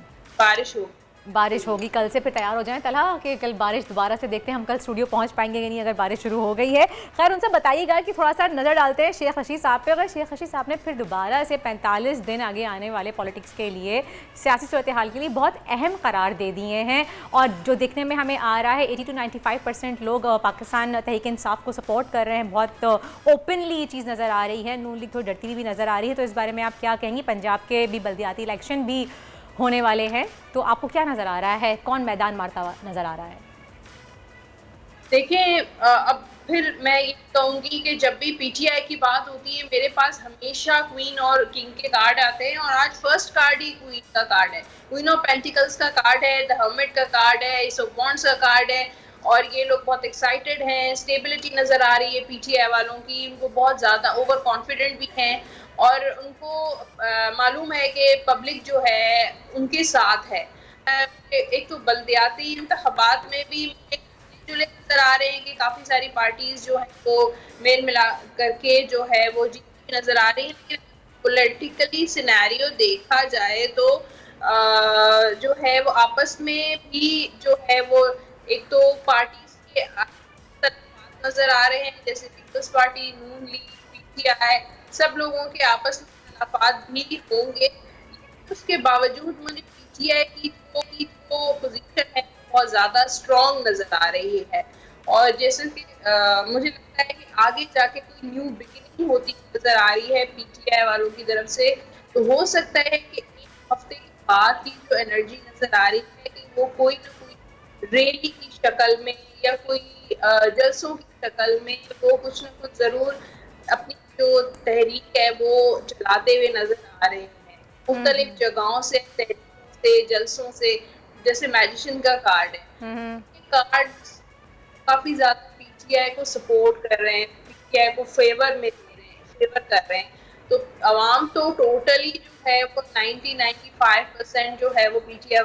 बारिश होगी। कल से फिर तैयार हो जाएं तलहा कि कल बारिश दोबारा से देखते हैं हम कल स्टूडियो पहुंच पाएंगे कि नहीं अगर बारिश शुरू हो गई है। खैर उनसे बताइएगा कि थोड़ा सा नज़र डालते हैं शेख रशीद साहब पे। अगर शेख रशीद साहब ने फिर दोबारा से 45 दिन आगे आने वाले पॉलिटिक्स के लिए, सियासी सूरत हाल के लिए बहुत अहम करार दे दिए हैं, और जो देखने में हमें आ रहा है 80 to 95% लोग पाकिस्तान तहरीक इंसाफ को सपोर्ट कर रहे हैं, बहुत ओपनली ये चीज़ नज़र आ रही है। नून लीग थोड़ी डरती हुई नज़र आ रही है, तो इस बारे में आप क्या कहेंगी? पंजाब के भी बल्दियाती इलेक्शन भी होने वाले हैं, तो आपको क्या नजर आ रहा है, कौन मैदान मारता हुआ नजर आ रहा है? देखिए अब फिर मैं ये कहूंगी कि जब भी PTI की बात होती है मेरे पास हमेशा क्वीन और किंग के कार्ड आते हैं, और आज फर्स्ट कार्ड ही क्वीन का कार्ड है, क्वीन ऑफ पेंटिकल्स का कार्ड है, द हर्मिट का कार्ड है, एस ऑफ वॉन्ड्स का कार्ड है, और ये लोग बहुत एक्साइटेड हैं। स्टेबिलिटी नजर आ रही है PTI वालों की, उनको बहुत ज्यादा ओवर कॉन्फिडेंट भी हैं, और उनको मालूम है कि पब्लिक जो है उनके साथ है। एक तो बल्दियाती इंतखाबात में भी जुले नजर आ रहे हैं कि काफ़ी सारी पार्टीज जो है वो मेल मिला करके जो है वो जीती नजर आ रही है, लेकिन पॉलिटिकली सिनेरियो देखा जाए तो जो है वो आपस में भी जो है वो एक तो पार्टीज के नजर आ रहे हैं, जैसे पीपल्स पार्टी, नून लीग, PTI, सब लोगों के आपस में खिलाफात भी होंगे, उसके बावजूद मुझे PTI की जो पोजीशन है बहुत ज़्यादा स्ट्रॉन्ग नज़र आ रही है। और जैसे कि मुझे लगता है कि आगे जाके कोई न्यू बिगिनिंग होती नज़र आ रही है PTI वालों की तरफ से, तो हो सकता है कि एक हफ्ते के बाद की जो एनर्जी नज़र आ रही है कि वो कोई ना कोई रैली की शक्ल में या कोई जलसों की शक्ल में वो कुछ ना कुछ ज़रूर अपनी जो तहरीक है वो चलाते हुए नज़र आ रहे हैं मुख्तलिफ जगहों से, जलसों से। जैसे मैजिशियन का कार्ड है, कार्ड काफी ज्यादा PTI को सपोर्ट कर रहे हैं, PTI को फेवर में दे रहे हैं, फेवर कर रहे हैं। तो अवाम तो टोटली जो है वो 90-95% जो है वो PTI के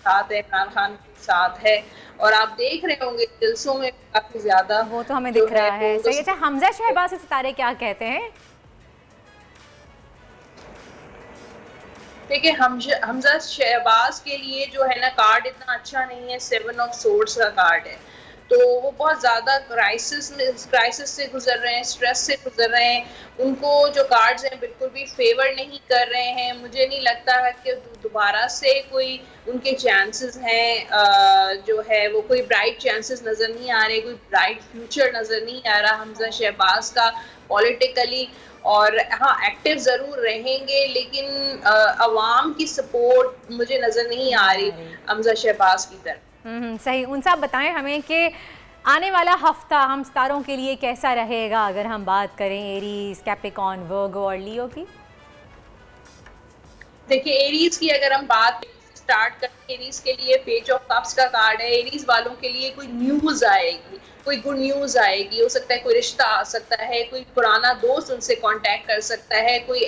साथ है, इमरान खान के साथ है। और आप देख रहे होंगे जलसों में काफी ज्यादा वो तो हमें दिख रहा है। सही। अच्छा, हमजा शहबाज से सितारे क्या कहते हैं? देखिए, हमजा शहबाज के लिए जो है ना कार्ड इतना अच्छा नहीं है, 7 ऑफ सोर्ड्स का कार्ड है, तो वो बहुत ज़्यादा क्राइसिस से गुजर रहे हैं, स्ट्रेस से गुजर रहे हैं। उनको जो कार्ड्स हैं बिल्कुल भी फेवर नहीं कर रहे हैं। मुझे नहीं लगता है कि दोबारा से कोई उनके चांसेस हैं, जो है वो कोई ब्राइट चांसेस नज़र नहीं आ रहे, कोई ब्राइट फ्यूचर नज़र नहीं आ रहा हमजा शहबाज का पॉलिटिकली। और हाँ, एक्टिव ज़रूर रहेंगे, लेकिन अवाम की सपोर्ट मुझे नज़र नहीं आ रही हमजा शहबाज की तरफ। सही। उनसे आप बताएं हमें कि आने वाला हफ्ता हम सितारों के लिए कैसा रहेगा, अगर हम बात करें एरीज, कैप्रिकॉर्न, वर्गो और लियो की। देखिए, एरीज की अगर हम बात स्टार्ट करें, एरीज के लिए पेज ऑफ कप्स का कार्ड है। एरीज वालों के लिए कोई न्यूज़ आएगी, कोई गुड न्यूज़ आएगी, हो सकता है कोई रिश्ता आ सकता है, कोई पुराना दोस्त उनसे कांटेक्ट कर सकता है, कोई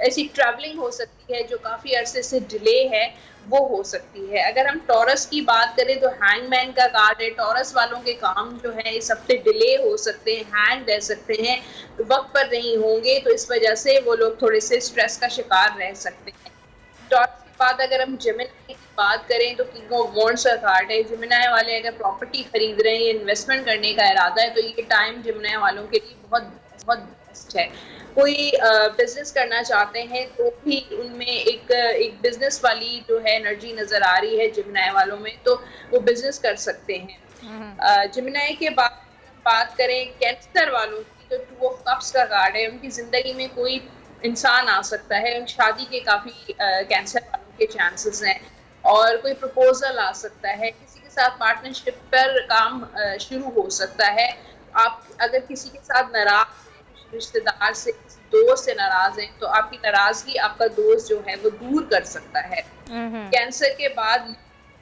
ऐसी ट्रैवलिंग हो सकती है जो काफ़ी अरसे से डिले है, वो हो सकती है। अगर हम टॉरस की बात करें तो हैंगमैन का कार्ड है। टॉरस वालों के काम जो है इस हफ्ते डिले हो सकते हैं, हैंग रह सकते हैं, वक्त पर नहीं होंगे, तो इस वजह से वो लोग थोड़े से स्ट्रेस का शिकार रह सकते हैं। टॉरस के बाद अगर हम जेमिनी की बात करें तो किंग ऑफ वॉन्ड्स का कार्ड है। जेमिनी वाले अगर प्रॉपर्टी खरीद रहे हैं या इन्वेस्टमेंट करने का इरादा है तो ये टाइम जेमिनी वालों के लिए बहुत बहुत बेस्ट है। कोई बिजनेस करना चाहते हैं तो भी उनमें एक बिजनेस वाली जो है एनर्जी नजर आ रही है जेमिनी वालों में, तो वो बिजनेस कर सकते हैं। जेमिनी के बाद बात करें कैंसर वालों की तो 2 ऑफ कप्स का कार्ड है। उनकी जिंदगी में कोई इंसान आ सकता है, शादी के काफी कैंसर वालों के चांसेस हैं, और कोई प्रपोजल आ सकता है, किसी के साथ पार्टनरशिप पर काम शुरू हो सकता है। आप अगर किसी के साथ नाराज रिश्तेदार से, किसी दोस्त से नाराज हैं तो आपकी नाराजगी आपका दोस्त जो है वो दूर कर सकता है। कैंसर के बाद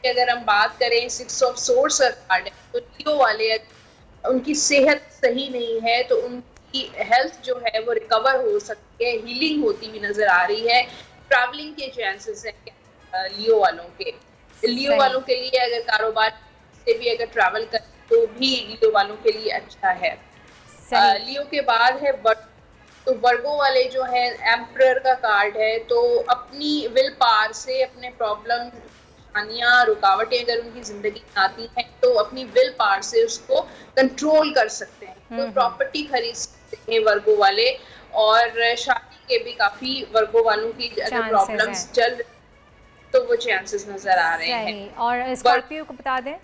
अगर हम बात करें 6 ऑफ सोर्ड्स का कार्ड है, तो लियो वाले उनकी सेहत सही नहीं है तो उनकी हेल्थ जो है वो रिकवर हो सकती है, हीलिंग होती हुई नजर आ रही है। ट्रैवलिंग के चांसेस हैं लियो वालों के। लियो वालों के लिए अगर कारोबार से भी अगर ट्रैवल करें तो भी लियो वालों के लिए अच्छा है। लियो के बाद है तो वर्गो वाले जो है एम्परर का कार्ड है, तो अपनी विल पावर से अपने प्रॉब्लम, परेशानियां, रुकावटें अगर उनकी जिंदगी में आती हैं तो अपनी विल पावर से उसको कंट्रोल कर सकते हैं। तो प्रॉपर्टी खरीद सकते हैं वर्गो वाले, और शादी के भी काफी वर्गो वालों की अगर प्रॉब्लम्स चल रही तो वो चांसेस नजर आ रहे हैं। और स्कॉर्पियो को बता दें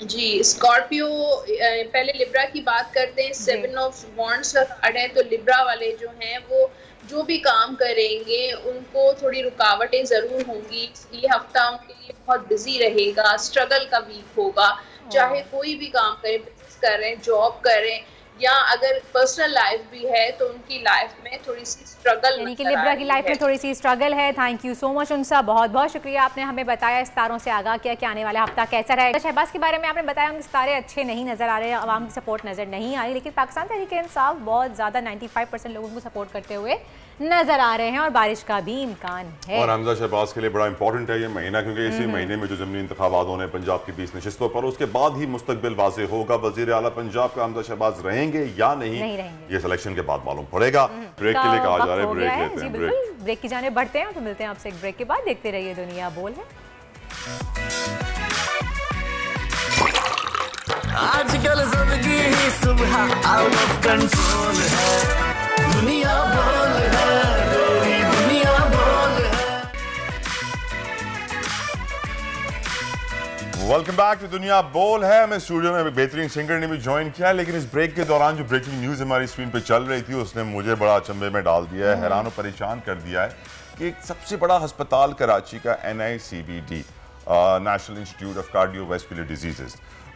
जी, स्कॉर्पियो पहले लिब्रा की बात करते हैं। 7 ऑफ वॉन्ड्स का कार्ड है, तो लिब्रा वाले जो हैं वो जो भी काम करेंगे उनको थोड़ी रुकावटें ज़रूर होंगी। ये हफ्ता उनके लिए बहुत बिजी रहेगा, स्ट्रगल का वीक होगा, चाहे कोई भी काम करें, बिजनेस करें, जॉब करें, या अगर पर्सनल लाइफ भी है तो उनकी लाइफ में थोड़ी सी स्ट्रगल, यानी कि लिब्रा की लाइफ में थोड़ी सी स्ट्रगल है। थैंक यू सो मच उनसा, बहुत बहुत शुक्रिया, आपने हमें बताया, सितारों से आगाह किया कि आने वाला हफ्ता कैसा रहेगा। शहबाज के बारे में आपने बताया उनके सितारे अच्छे नहीं नजर आ रहे, आवाम की सपोर्ट नजर नहीं आ रही, लेकिन पाकिस्तान तहरीक-ए-इंसाफ बहुत ज़्यादा 95% लोगों को सपोर्ट करते हुए नजर आ रहे हैं और बारिश का भी इम्कान है। और हमजा शहबाज के लिए बड़ा इंपॉर्टेंट है ये महीना, क्योंकि इसी महीने में जो ज़मीनी इंतखाबात होने पंजाब की 20 नशिस्तों पर, उसके बाद ही मुस्तकबिल वाज़ेह होगा वज़ीर आला पंजाब का हमजा शहबाज रहेंगे या नहीं ये सिलेक्शन के बाद मालूम पड़ेगा। ब्रेक के लिए कहा जा रहा है, ब्रेक लेते हैं। ब्रेक की जाने बढ़ते हैं, तो मिलते हैं आपसे एक ब्रेक के बाद। देखते रहिए दुनिया बोल है। आजकल सबकी ही सुबह आउट ऑफ कंट्रोल है, दुनिया बोल है, तेरी दुनिया बोल है। वेलकम बैक टू दुनिया बोल है। हमें स्टूडियो में बेहतरीन सिंगर ने भी ज्वाइन किया, लेकिन इस ब्रेक के दौरान जो ब्रेकिंग न्यूज़ हमारी स्क्रीन पे चल रही थी उसने मुझे बड़ा अचंभे में डाल दिया है, हैरान और परेशान कर दिया है कि एक सबसे बड़ा अस्पताल कराची का NICBD national institute of cardiovascular diseases,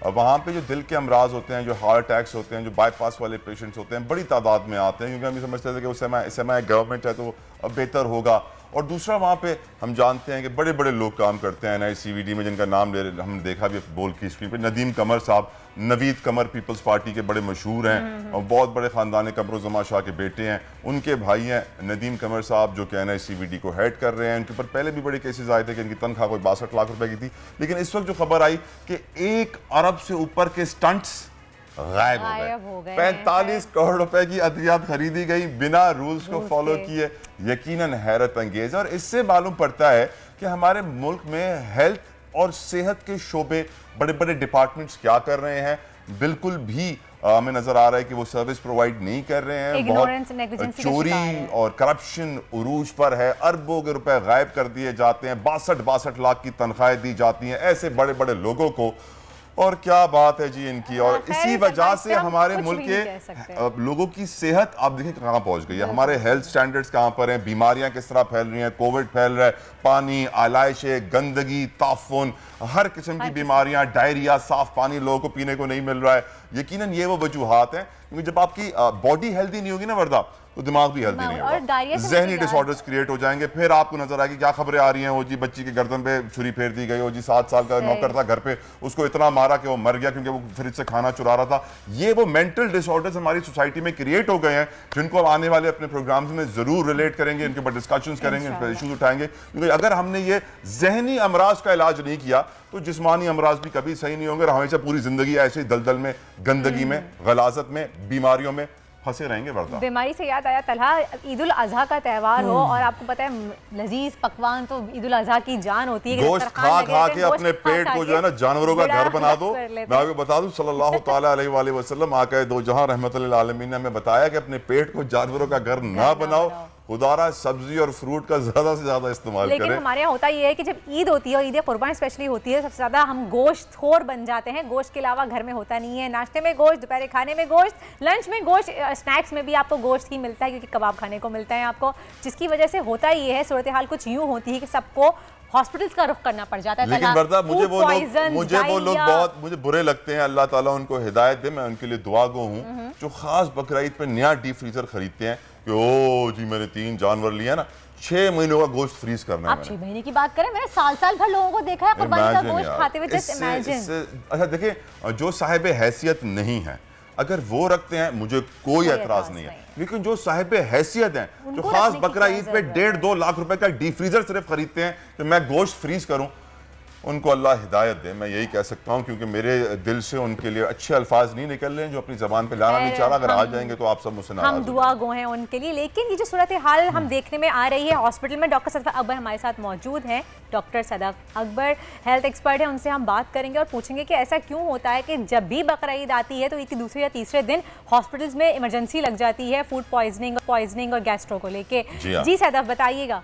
वहाँ पे जो दिल के अमराज होते हैं, जो हार्ट अटैक्स होते हैं, जो बाईपास वाले पेशेंट्स होते हैं, बड़ी तादाद में आते हैं, क्योंकि हम ये समझते थे कि उस समय गवर्नमेंट है तो अब बेहतर होगा। और दूसरा वहाँ पे हम जानते हैं कि बड़े बड़े लोग काम करते हैं NICBD में, जिनका नाम हमने देखा भी बोल की स्क्रीन पे, नदीम कमर साहब, नवीद कमर पीपल्स पार्टी के बड़े मशहूर हैं और बहुत बड़े ख़ानदान कमरुज़्ज़मा शाह के बेटे हैं। उनके भाई हैं नदीम कमर साहब जो कि NICBD को हेड कर रहे हैं। उनके ऊपर पहले भी बड़े केसेस आए थे कि इनकी तनख्वाह कोई 62 लाख रुपए की थी, लेकिन इस वक्त जो खबर आई कि 1 अरब से ऊपर के स्टंट्स गायब हो गए। 45 करोड़ रुपए की अद्वियात खरीदी गई बिना रूल्स को फॉलो किए, यकीनन हैरत अंगेज। और इससे मालूम पड़ता है कि हमारे मुल्क में हेल्थ और सेहत के शोबे, बड़े बड़े डिपार्टमेंट्स क्या कर रहे हैं, बिल्कुल भी हमें नजर आ रहा है कि वो सर्विस प्रोवाइड नहीं कर रहे हैं। बहुत चोरी और करप्शन उरूज पर है, अरबों के रुपए गायब कर दिए जाते हैं, 62 लाख की तनख्वाहें दी जाती हैं ऐसे बड़े बड़े लोगों को। और क्या बात है जी इनकी। और इसी वजह से हमारे मुल्क के लोगों की सेहत आप देखिए कहाँ पहुंच गई है, हमारे हेल्थ स्टैंडर्ड्स कहाँ पर हैं, बीमारियां किस तरह फैल रही हैं, कोविड फैल रहा है, पानी, आलाइशें, गंदगी, ताफुन, हर किस्म की बीमारियां, डायरिया, साफ पानी लोगों को पीने को नहीं मिल रहा है। यकीनन ये वो वजूहात हैं, क्योंकि जब आपकी बॉडी हेल्दी नहीं होगी ना वर्दा, तो दिमाग भी हेल्दी नहीं होगा, ज़हनी डिसऑर्डर्स क्रिएट हो जाएंगे। फिर आपको नजर आएगी क्या खबरें आ रही हैं, वो जी बच्ची के गर्दन पे छुरी फेर दी गई, वो जी 7 साल का नौकर था घर पे, उसको इतना मारा कि वो मर गया क्योंकि वो फ्रिज से खाना चुरा रहा था। ये वो मेंटल डिसऑर्डर्स हमारी सोसाइटी में क्रिएट हो गए हैं, जिनको आने वाले अपने प्रोग्राम्स में जरूर रिलेट करेंगे, इनके ऊपर डिस्कशंस करेंगे, इन पर इशूज उठाएंगे। क्योंकि अगर हमने ये जहनी अमराज का इलाज नहीं किया तो जिस्मानी अमराज भी कभी सही नहीं होंगे और हमेशा पूरी जिंदगी ऐसे दलदल में, गंदगी में, गलाजत में, बीमारियों में फंसे रहेंगे। बीमारी से याद आया, तलहा ईद उल अजहा का त्यौहार हो और आपको पता है लजीज पकवान तो ईद उल अजहा की जान होती है। गोश्त खा खा के अपने पेट को जो है ना जानवरों का घर बना दो। मैं आपको बता दूं सल्लल्लाहु ताला अलैहि वसल्लम आका दो जहां रहमतुल लिल आलमीन ने हमें बताया कि अपने पेट को जानवरों का घर ना बनाओ, खुदारा सब्जी और फ्रूट का ज्यादा से ज्यादा इस्तेमाल करें। लेकिन हमारे यहाँ होता ये है कि जब ईद होती है और ईद कुर्बान स्पेशली होती है, सबसे ज्यादा हम गोश्त खोर बन जाते हैं। गोश्त के अलावा घर में होता नहीं है, नाश्ते में गोश्त, दोपहर खाने में गोश्त, लंच में गोश्त, स्नैक्स में भी आपको गोश्त ही मिलता है क्योंकि कबाब खाने को मिलता है आपको। जिसकी वजह से होता ये है, सूरत हाल कुछ यूँ होती है कि सबको हॉस्पिटल्स का रुख करना पड़ जाता है। लेकिन बरदा मुझे वो लोग बहुत मुझे बुरे लगते हैं, अल्लाह ताला उनको हिदायत दे, मैं उनके लिए दुआ गो हूँ, जो खास बकरा ईद पे नया डीप फ्रीजर खरीदते हैं कि ओ जी मैंने 3 जानवर लिया ना, 6 महीनों का गोश्त फ्रीज करना है। आप 6 महीने की बात करें, मैंने साल भर लोगों को देखा है कुर्बानी का गोश्त खाते हुए। Just imagine. अच्छा देखिए, जो साहिब हैसियत नहीं है अगर वो रखते हैं मुझे कोई एतराज नहीं है, लेकिन जो साहिब हैसियत हैं, जो खास बकरा ईद पे 1.5-2 लाख रुपए का डीप फ्रीजर सिर्फ खरीदते हैं कि मैं गोश्त फ्रीज करूं, उनको अल्लाह हिदायत दे। मैं यही कह सकता हूं, क्योंकि मेरे दिल से उनके लिए अच्छे अल्फाज नहीं निकल रहे हैं जो अपनी जबान पे लाना नहीं चाह रहा। अगर आ जाएंगे तो आप सब मुझसे नाराज हम दुआ गो हैं उनके लिए। लेकिन ये जो सूरत हाल हम देखने में आ रही है हॉस्पिटल में, डॉक्टर सदफ अकबर हमारे साथ मौजूद हैं। Doctor Sadaf Akbar health expert है, उनसे हम बात करेंगे और पूछेंगे कि ऐसा क्यों होता है कि जब भी बकरा ईद आती है तो ईद के दूसरे या तीसरे दिन हॉस्पिटल्स में इमरजेंसी लग जाती है फूड पॉइजनिंग और गैस्ट्रो को लेके। जी सदफ बताइएगा।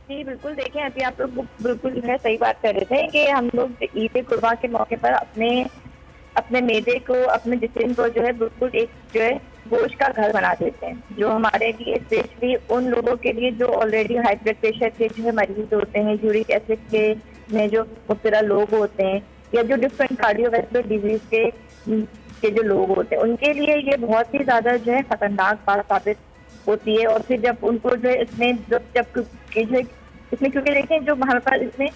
जी बिल्कुल, देखें अभी आप लोग बिल्कुल जो है सही बात कर रहे थे कि हम लोग ईद कुर्बान के मौके पर अपने मैदे को, अपने जिस्म को जो है बिल्कुल एक जो है गोश्त का घर बना देते हैं, जो हमारे लिए स्पेशली उन लोगों के लिए जो ऑलरेडी हाई ब्लड प्रेशर के जो है मरीज होते हैं, यूरिक एसिड के में जो मुब्तला लोग होते हैं, या जो डिफरेंट कार्डियोवैस्कुलर डिजीज के जो लोग होते हैं, उनके लिए ये बहुत ही ज्यादा जो है खतरनाक बात साबित होती है। और फिर जब उनको जो है इसमें क्योंकि देखें जो हमारे पास इसमें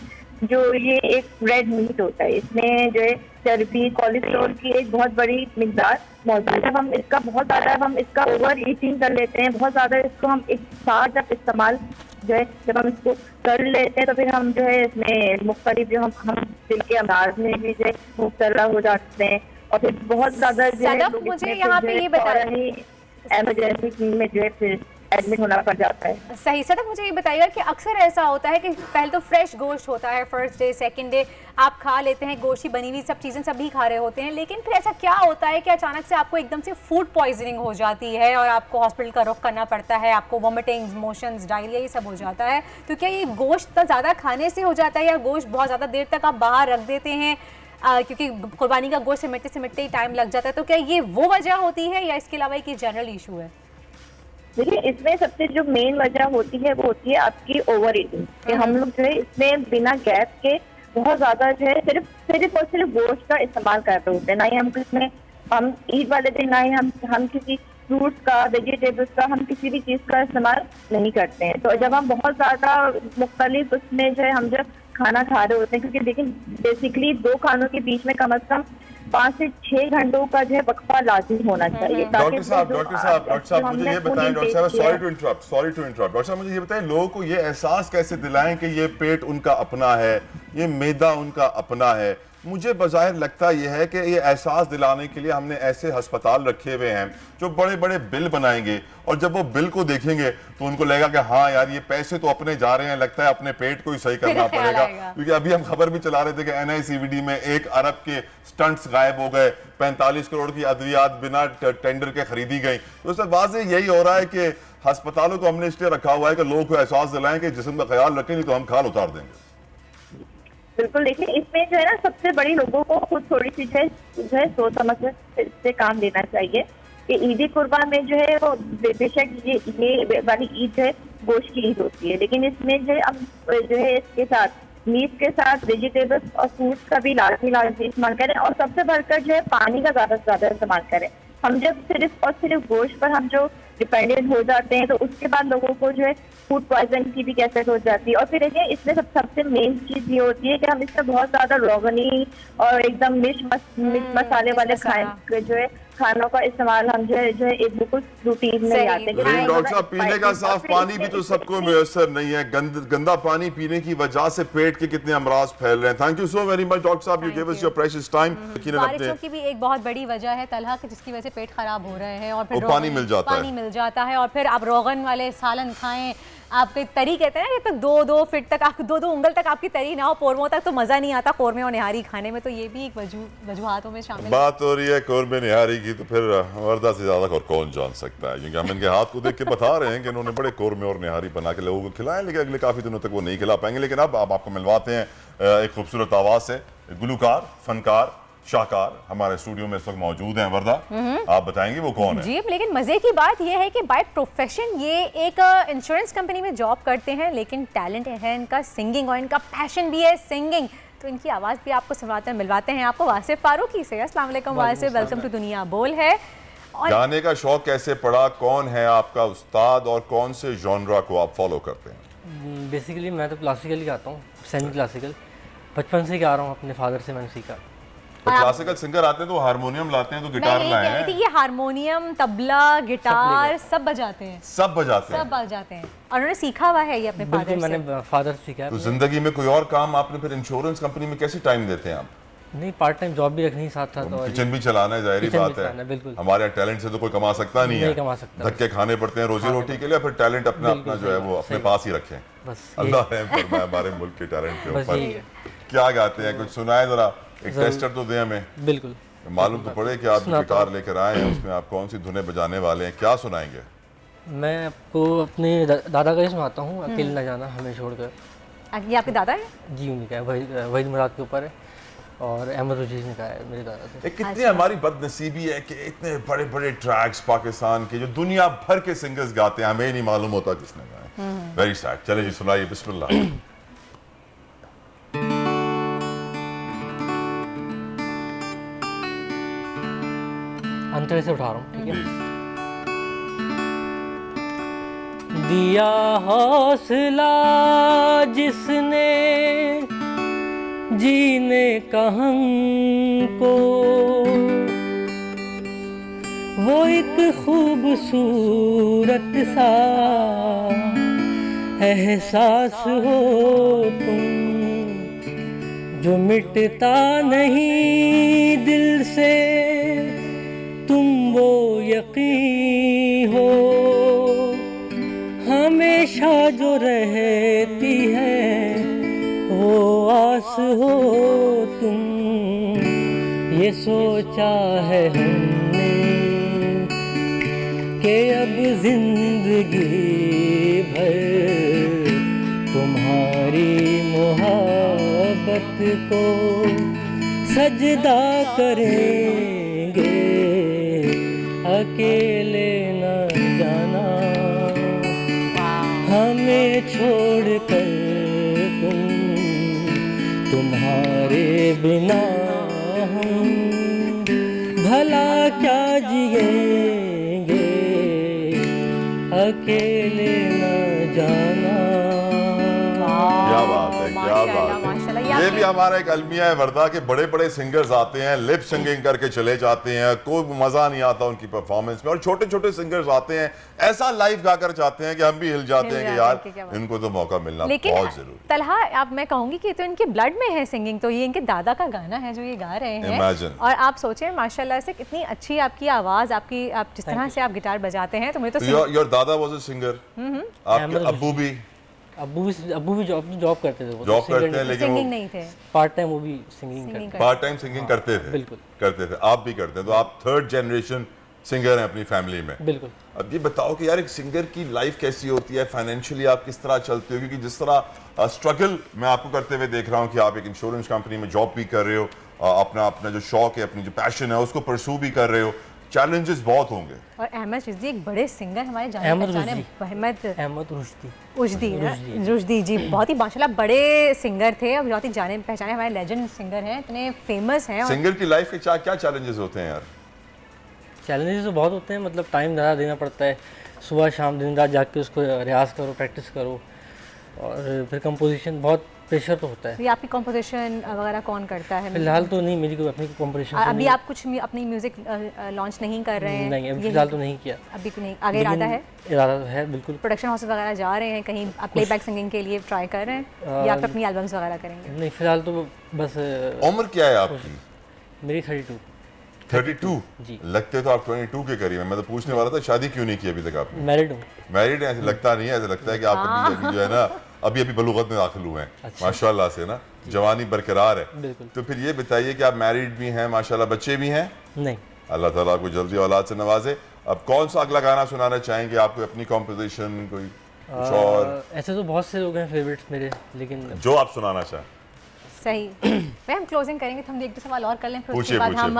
जो ये एक रेड मीट होता है, इसमें जो है चर्बी, कोलेस्ट्रॉल की एक बहुत बड़ी मिकदार मौजूद है। हम इसका बहुत ज्यादा ओवर ईटिंग कर लेते हैं, बहुत ज्यादा इसको हम एक साथ जब इस्तेमाल जो है जब हम इसको कर लेते हैं तो फिर हम जो है इसमें मुख्तलिफ जो हम दिल के अमराज में भी जो है मुब्तला हो जाते हैं। और फिर बहुत ज्यादा जो है मुझे यहाँ पे ये बताइए, इमरजेंसी में जो है फिर एडमिट होना पड़ जाता है। सही। सर मुझे ये बताइएगा कि अक्सर ऐसा होता है कि पहले तो फ्रेश गोश्त होता है, फर्स्ट डे सेकंड डे आप खा लेते हैं, गोश्त की बनी हुई सब चीज़ें सभी खा रहे होते हैं, लेकिन फिर ऐसा क्या होता है कि अचानक से आपको एकदम से फूड पॉइजनिंग हो जाती है और आपको हॉस्पिटल का रुख करना पड़ता है, आपको वॉमिटिंग, मोशंस, डायरिया ये सब हो जाता है। तो क्या ये गोश्त तो ज़्यादा खाने से हो जाता है या गोश्त बहुत ज़्यादा देर तक आप बाहर रख देते हैं क्योंकि कुर्बानी का गोश्त सिमटते ही टाइम लग जाता है, तो क्या ये वो वजह होती है या इसके अलावा एक जनरल इशू है? देखिए, इसमें सबसे जो मेन वजह होती है वो होती है आपकी ओवर ईटिंग, कि हम लोग जो है इसमें बिना गैप के बहुत ज्यादा जो है सिर्फ और सिर्फ गोश्त का इस्तेमाल कर रहे होते हैं। ना ही हम ईद वाले दिन ना ही हम किसी फ्रूट्स का, वेजिटेबल्स का, हम किसी भी चीज का इस्तेमाल नहीं करते हैं। तो जब हम बहुत ज्यादा मुख्तलिफ उसमें जो है हम जब खाना खा रहे होते हैं, क्योंकि देखिए बेसिकली 2 खानों के बीच में कम से कम 5 से 6 घंटों का जो है वक्फा लाजिम होना चाहिए। डॉक्टर साहब मुझे ये बताएं, डॉक्टर साहब सॉरी टू इंटरप्ट, डॉक्टर साहब मुझे ये बताएं, लोगों को ये एहसास कैसे दिलाएं कि ये पेट उनका अपना है, ये मैदा उनका अपना है? मुझे बज़ाहिर लगता यह है कि ये एहसास दिलाने के लिए हमने ऐसे अस्पताल रखे हुए हैं जो बड़े बड़े बिल बनाएंगे और जब वो बिल को देखेंगे तो उनको लगेगा कि हाँ यार ये पैसे तो अपने जा रहे हैं, लगता है अपने पेट को ही सही करना पड़ेगा। क्योंकि अभी हम खबर भी चला रहे थे कि NICVD में 1 अरब के स्टंट्स गायब हो गए, 45 करोड़ की अद्वियात बिना टेंडर के खरीदी गई। तो उससे वाज़ेह यही हो रहा है कि अस्पतालों को हमने इसलिए रखा हुआ है कि लोगों को एहसास दिलाएं कि जिस्म का ख्याल रखें, नहीं तो हम खाल उतार देंगे। बिल्कुल, देखिए इसमें जो है ना सबसे बड़ी लोगों को खुद थोड़ी सी जो है सोच समझ से काम लेना चाहिए कि ईद कुर्बा में जो है वो बेशक ये वाली ईद जो है गोश्त की ईद होती है, लेकिन इसमें जो है अब जो है इसके साथ मीट के साथ वेजिटेबल्स और फ्रूट्स का भी लाजमी इस्तेमाल करें और सबसे बढ़कर जो है पानी का ज़्यादा से ज़्यादा इस्तेमाल करें। हम जब सिर्फ और सिर्फ गोश्त पर हम जो डिपेंडेंट हो जाते हैं तो उसके बाद लोगों को जो है फूड पॉइजन की भी कैसेट हो जाती है। और फिर देखिए इसमें सबसे मेन चीज ये होती है कि हम इसमें बहुत ज्यादा रोगनी और एकदम मिर्च मसाले वाले जो है खानों का इस्तेमाल हम जो है एक बिल्कुल रूटीन में आते हैं। डॉक्टर साहब, पीने का साफ पानी भी तो सबको मुयसर नहीं है, गंदा पानी पीने की वजह से पेट के कितने अमराज फैल रहे हैं। Thank you so very much doctor साहब, you give us your precious time. बारिशों की भी एक बहुत बड़ी वजह है तलहा की, जिसकी वजह से पेट खराब हो रहे हैं और फिर पानी मिल जाता है और फिर आप रोगन वाले सालन खाएं, आपके तरी कहते हैं ना, तो 2 फीट तक, 2 उंगल तक आपकी तरी ना हो पोरमों तक, तो मजा नहीं आता कोरमे और निहारी खाने में। तो ये भी एक वजूहातों में शामिल बात हो रही है कोरमे निहारी की, तो फिर वर्दा से ज्यादा और कौन जान सकता है, क्योंकि हम इनके हाथ को देख के बता रहे हैं कि इन्होंने बड़े कोरमे और निहारी बना के लोगों को खिलाए, लेकिन अगले काफी दिनों तक वो नहीं खिला पाएंगे। लेकिन अब आपको मिलवाते हैं एक खूबसूरत आवाज से, गुलकार, फनकार, शाहकार हमारे स्टूडियो में इस वक्त मौजूद हैं। वर्दा, आप बताएंगे वो कौन है? जी, लेकिन मजे की बात ये है कि बाय प्रोफेशन ये एक इंश्योरेंस कंपनी में जॉब करते हैं, लेकिन टैलेंट है इनका सिंगिंग और इनका पैशन भी है सिंगिंग। तो इनकी आवाज़ भी आपको सुनवाते हैं, मिलवाते हैं आपको वासिफ फारूकी से। अस्सलाम वालेकुम वासिफ, वेलकम टू दुनिया बोल है। और गाने का शौक कैसे पड़ा, कौन है आपका उस्ताद और कौन से जॉनरा को आप फॉलो करते हैं? बेसिकली मैं तो क्लासिकल ही गाता हूँ, सेमी क्लासिकल, बचपन से गा रहा हूँ, अपने फादर से मैंने सीखा। तो क्लासिकल सिंगर आते हैं तो हारमोनियम लाते हैं, तो गिटार लाए हैं? ये हारमोनियम, तबला, गिटार सब बजाते हैं। सब बजाते हैं और उन्होंने सीखा हुआ है ये अपने फादर से। मैंने फादर से सीखा है। तो जिंदगी में कोई और काम आपने फिर इंश्योरेंस कंपनी में कैसे टाइम देते हैं आप? नहीं, पार्ट टाइम जॉब भी रखनी साथ साथ, और किचन भी चलाना है, जाहिर बात है। बिल्कुल, हमारे टैलेंट से तो कोई कमा सकता नहीं है, कमा सकता, धक्के खाने पड़ते हैं रोजी रोटी के लिए, फिर टैलेंट अपना जो है वो अपने पास ही रखें। अल्लाह रहम फरमाए हमारे मुल्क के टैलेंट के ऊपर। क्या गाते हैं, कुछ सुनाए जरा, एक टेस्टर तो दें हमें। बिल्कुल, मालूम तो पड़े कि आप गिटार लेकर आए हैं, उसमें आप कौन सी धुनें बजाने वाले हैं, क्या सुनाएंगे? मैं आपको अपने दादा का ही सुनाता हूँ, अकेले न जाना हमें छोड़कर। ये आपके दादा है? जी, उन्हीं का है, वहीद मुराद के ऊपर है और अहमद रशीद ने कहा है मेरे दादा से। कितनी हमारी बदनसीबी है कि इतने बड़े बड़े ट्रैक्स पाकिस्तान के जो दुनिया भर के सिंगर्स गाते हैं, हमें नहीं मालूम होता किसने गाए। Very sad. चले जी सुनाइए, बिस्मिल्लाह। अंतरे से उठा रहा हूँ, ठीक है? दिया हौसला जिसने जीने का हमको, वो एक खूबसूरत सा एहसास हो तुम, जो मिटता नहीं दिल से, तुम वो यकीन हो हमेशा जो रहती है वो आस हो तुम, ये सोचा है हमने कि अब जिंदगी भर तुम्हारी मोहब्बत को सजदा करेंगे, अकेले न जाना हमें छोड़कर तुम, तुम्हारे बिना हम भला क्या जिएंगे, अकेले न जाना। क्या बात है, क्या बात है। ये भी हमारा एक अलमिया है वर्दा के बड़े बड़े सिंगर्स आते हैं, लिप सिंगिंग करके चले जाते हैं, कोई मजा नहीं आता उनकी परफॉर्मेंस में, और छोटे छोटे सिंगर्स आते हैं ऐसा लाइव गाकर चाहते हैं कि हम भी हिल जाते हैं कि यार इनको तो मौका मिलना बहुत जरूरी। तलहा, अब मैं कहूंगी कि तो इनके ब्लड में है सिंगिंग, तो ये इनके दादा का गाना है जो ये गा रहे हैं। Imagine. और आप सोचें माशाल्लाह से कितनी अच्छी आपकी आवाज, आपकी आप जिस तरह से आप गिटार बजाते हैं, तो मुझे तो योर दादा वाज अ सिंगर, आपके अब्बू भी जॉब करते थे, जॉब करते हैं लेकिन सिंगिंग नहीं थे, पार्ट टाइम वो भी सिंगिंग पार्ट टाइम सिंगिंग करते थे। बिल्कुल करते थे, आप भी करते हैं, तो आप थर्ड जनरेशन सिंगर हैं अपनी फैमिली में। बिल्कुल। अब ये बताओ कि यार एक सिंगर की लाइफ कैसी होती है, फाइनेंशियली आप किस तरह चलते हो, क्योंकि जिस तरह स्ट्रगल मैं आपको करते हुए देख रहा हूँ कि आप एक इंश्योरेंस कंपनी में जॉब भी कर रहे हो, अपना जो शौक है, अपनी जो पैशन है उसको परस्यू भी कर रहे हो, चैलेंजेस बहुत होंगे। और अहमद रिश्दी एक बड़े सिंगर हमारे जाने रुश्दी जी बहुत ही माशाल्लाह बड़े सिंगर थे और बहुत ही जाने पहचाने हमारे लेजेंड सिंगर हैं, इतने फेमस हैं। सिंगर की लाइफ के क्या चैलेंजेस होते हैं यार? चैलेंजेस तो बहुत होते हैं, मतलब टाइम ज़्यादा देना पड़ता है, सुबह शाम दिन रात जाग के उसको रियाज करो, प्रैक्टिस करो, और फिर कंपोजिशन बहुत प्रेशर तो होता है। ये आपकी कंपोजिशन वगैरह कौन करता है? फिलहाल तो नहीं, मेरी कोई अपनी कंपोजिशन अभी आप कुछ अपनी म्यूजिक लॉन्च नहीं कर रहे हैं? नहीं, अभी फिलहाल तो नहीं किया। अभी तो नहीं, आगे इरादा है? इरादा तो है बिल्कुल। प्रोडक्शन हाउस वगैरह जा रहे हैं कहीं, आप प्लेबैक सिंगिंग के लिए ट्राई कर रहे हैं या आप अपनी एल्बम्स वगैरह करेंगे? नहीं, फिलहाल तो बस। उम्र क्या है आपकी? मेरी 32। 32 जी। लगते तो आप 22 के करीब हैं। मैं तो पूछने वाला था शादी क्यों नहीं की अभी तक आपने? मैरिड हूँ। मैरिड है? ऐसे लगता नहीं है, ऐसे लगता है कि आप अभी जो है ना अभी बलूगत में दाखिल हुए हैं। अच्छा। माशाल्लाह से ना जवानी बरकरार है। बिल्कुल। तो फिर ये बताइए कि आप मैरिड भी हैं, माशाल्लाह बच्चे भी हैं? नहीं। अल्लाह ताला आपको जल्दी औलाद से नवाजे। अब कौन सा अगला गाना सुनाना चाहेंगे? आपको अपनी कॉम्पोजिशन कोई कुछ और? ऐसे तो बहुत से लोग हैं फेवरेट्स मेरे, लेकिन जो आप सुनाना चाहें। सही। मैं हम क्लोजिंग करेंगे तो हम एक दो सवाल और कर लें, फिर उसके बाद हम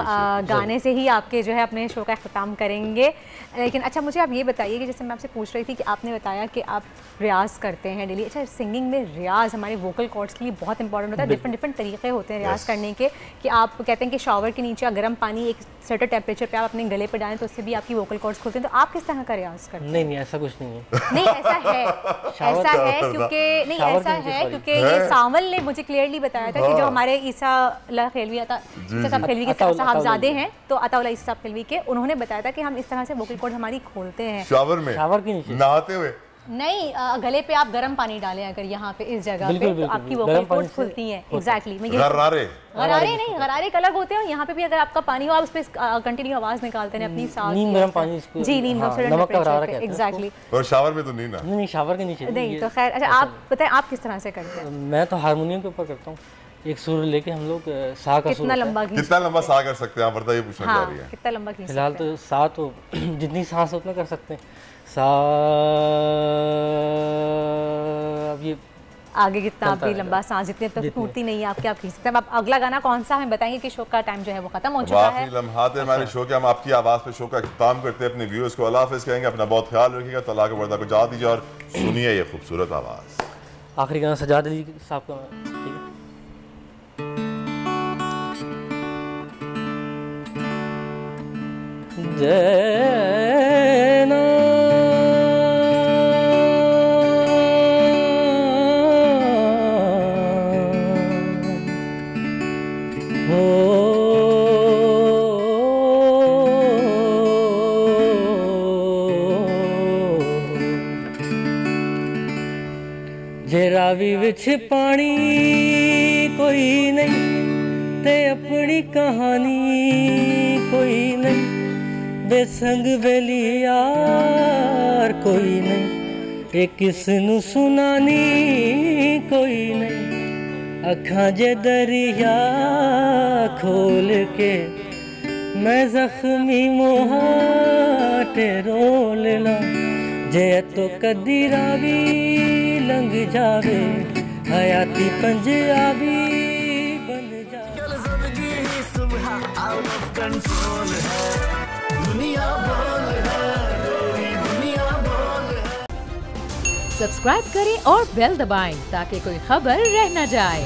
गाने से ही आपके जो है अपने शो का अख्ताम करेंगे। लेकिन अच्छा मुझे आप ये बताइए कि जैसे मैं आपसे पूछ रही थी कि आपने बताया कि आप रियाज करते हैं डेली। अच्छा, सिंगिंग में रियाज हमारे वोकल कॉर्ड्स के लिए बहुत इंपॉर्टेंट होता है। डिफरेंट तरीके होते हैं रियाज करने के, कि आप कहते हैं कि शावर के नीचे गर्म पानी एक सर्टेन टेम्परेचर पे आप अपने गले पर डालें तो उससे भी आपकी वोकल कॉर्ड्स खुलते हैं। तो आप किस तरह का रियाज करते हैं? नहीं, ऐसा कुछ नहीं है। नहीं, ऐसा है क्योंकि ये सावल ने मुझे क्लियरली बताया था कि जो हमारे ईसा खेलवी खेलवी के साहबजादे हैं, तो अताउल्लाह ईसा खेलवी के, उन्होंने बताया था कि हम इस तरह से वोकल कॉर्ड हमारी खोलते हैं शावर में, शावर के नीचे नहाते हुए। नहीं, गले पे आप गर्म पानी डालें अगर यहाँ पे इस जगह पे, तो आपकी वोकल कॉर्ड्स खुलती हैं। एग्जैक्टली। मैं गरारे नहीं, गरारे अलग होते हैं, और यहाँ पे भी अगर आपका पानी हो आप उस पे कंटिन्यू आवाज निकालते हैं अपनी सांस। नीम गर्म पानी इसको। जी, नीम टेम्परेचर। एग्जैक्टली। और शावर में तो नहीं ना? नहीं, शावर के नीचे नहीं। तो खैर, अच्छा आप बताएं आप किस तरह से करते हैं? मैं तो हारमोनियम के ऊपर करता हूँ, एक सुर लेके हम लोग सा का कितना लंबा सा कर सकते हैं आप? बताइए, पूछना चाह रही है। कितना लंबा? फिलहाल तो सा तो जितनी सांस उतना कर सकते हैं। सा अब ये आगे कितना आप भी लंबा सांस जितने तक टूटती नहीं है आपके, आप खींच सकते हैं। अब अगला गाना कौन सा हमें बताएंगे कि शो का टाइम जो है वो खत्म हो चुका है। आखिरी लम्हात है हमारे शो के, हम आपकी आवाज पे शो का इख्तिताम करते हैं। अपने व्यूअर्स को अल्लाह हाफ़िज़ कहेंगे, अपना बहुत ख्याल रखिएगा, तलाक वर्दा को जा दीजिए और सुनिए ये खूबसूरत आवाज़। आखिरी गाना सजाद अली साहब का, ठीक है? जैना जे रावी विच पानी कोई नहीं ते अपनी कहानी कोई नहीं, बेसंग बेली यार कोई नहीं, ਇਹ ਕਿਸ ਨੂੰ ਸੁਣਾਨੀ ਕੋਈ ਨਹੀਂ ਅੱਖਾਂ ਜੇ ਦਰਿਆ ਖੋਲ ਕੇ ਮੈਂ ਜ਼ਖਮੀ ਮੋਹਾਟੇ ਰੋਲ ਲਾਂ ਜੇ ਤੋਂ ਕਦੀ ਰਾਵੀ ਲੰਘ ਜਾਵੇ ਹਯਾਤੀ पंजाबी बन ज़िंदगी ही सुबह आउट ऑफ कंट्रोल है दुनिया बोल है तेरी दुनिया बोल है। सब्सक्राइब करें और बेल दबाएं ताकि कोई खबर रह न जाए।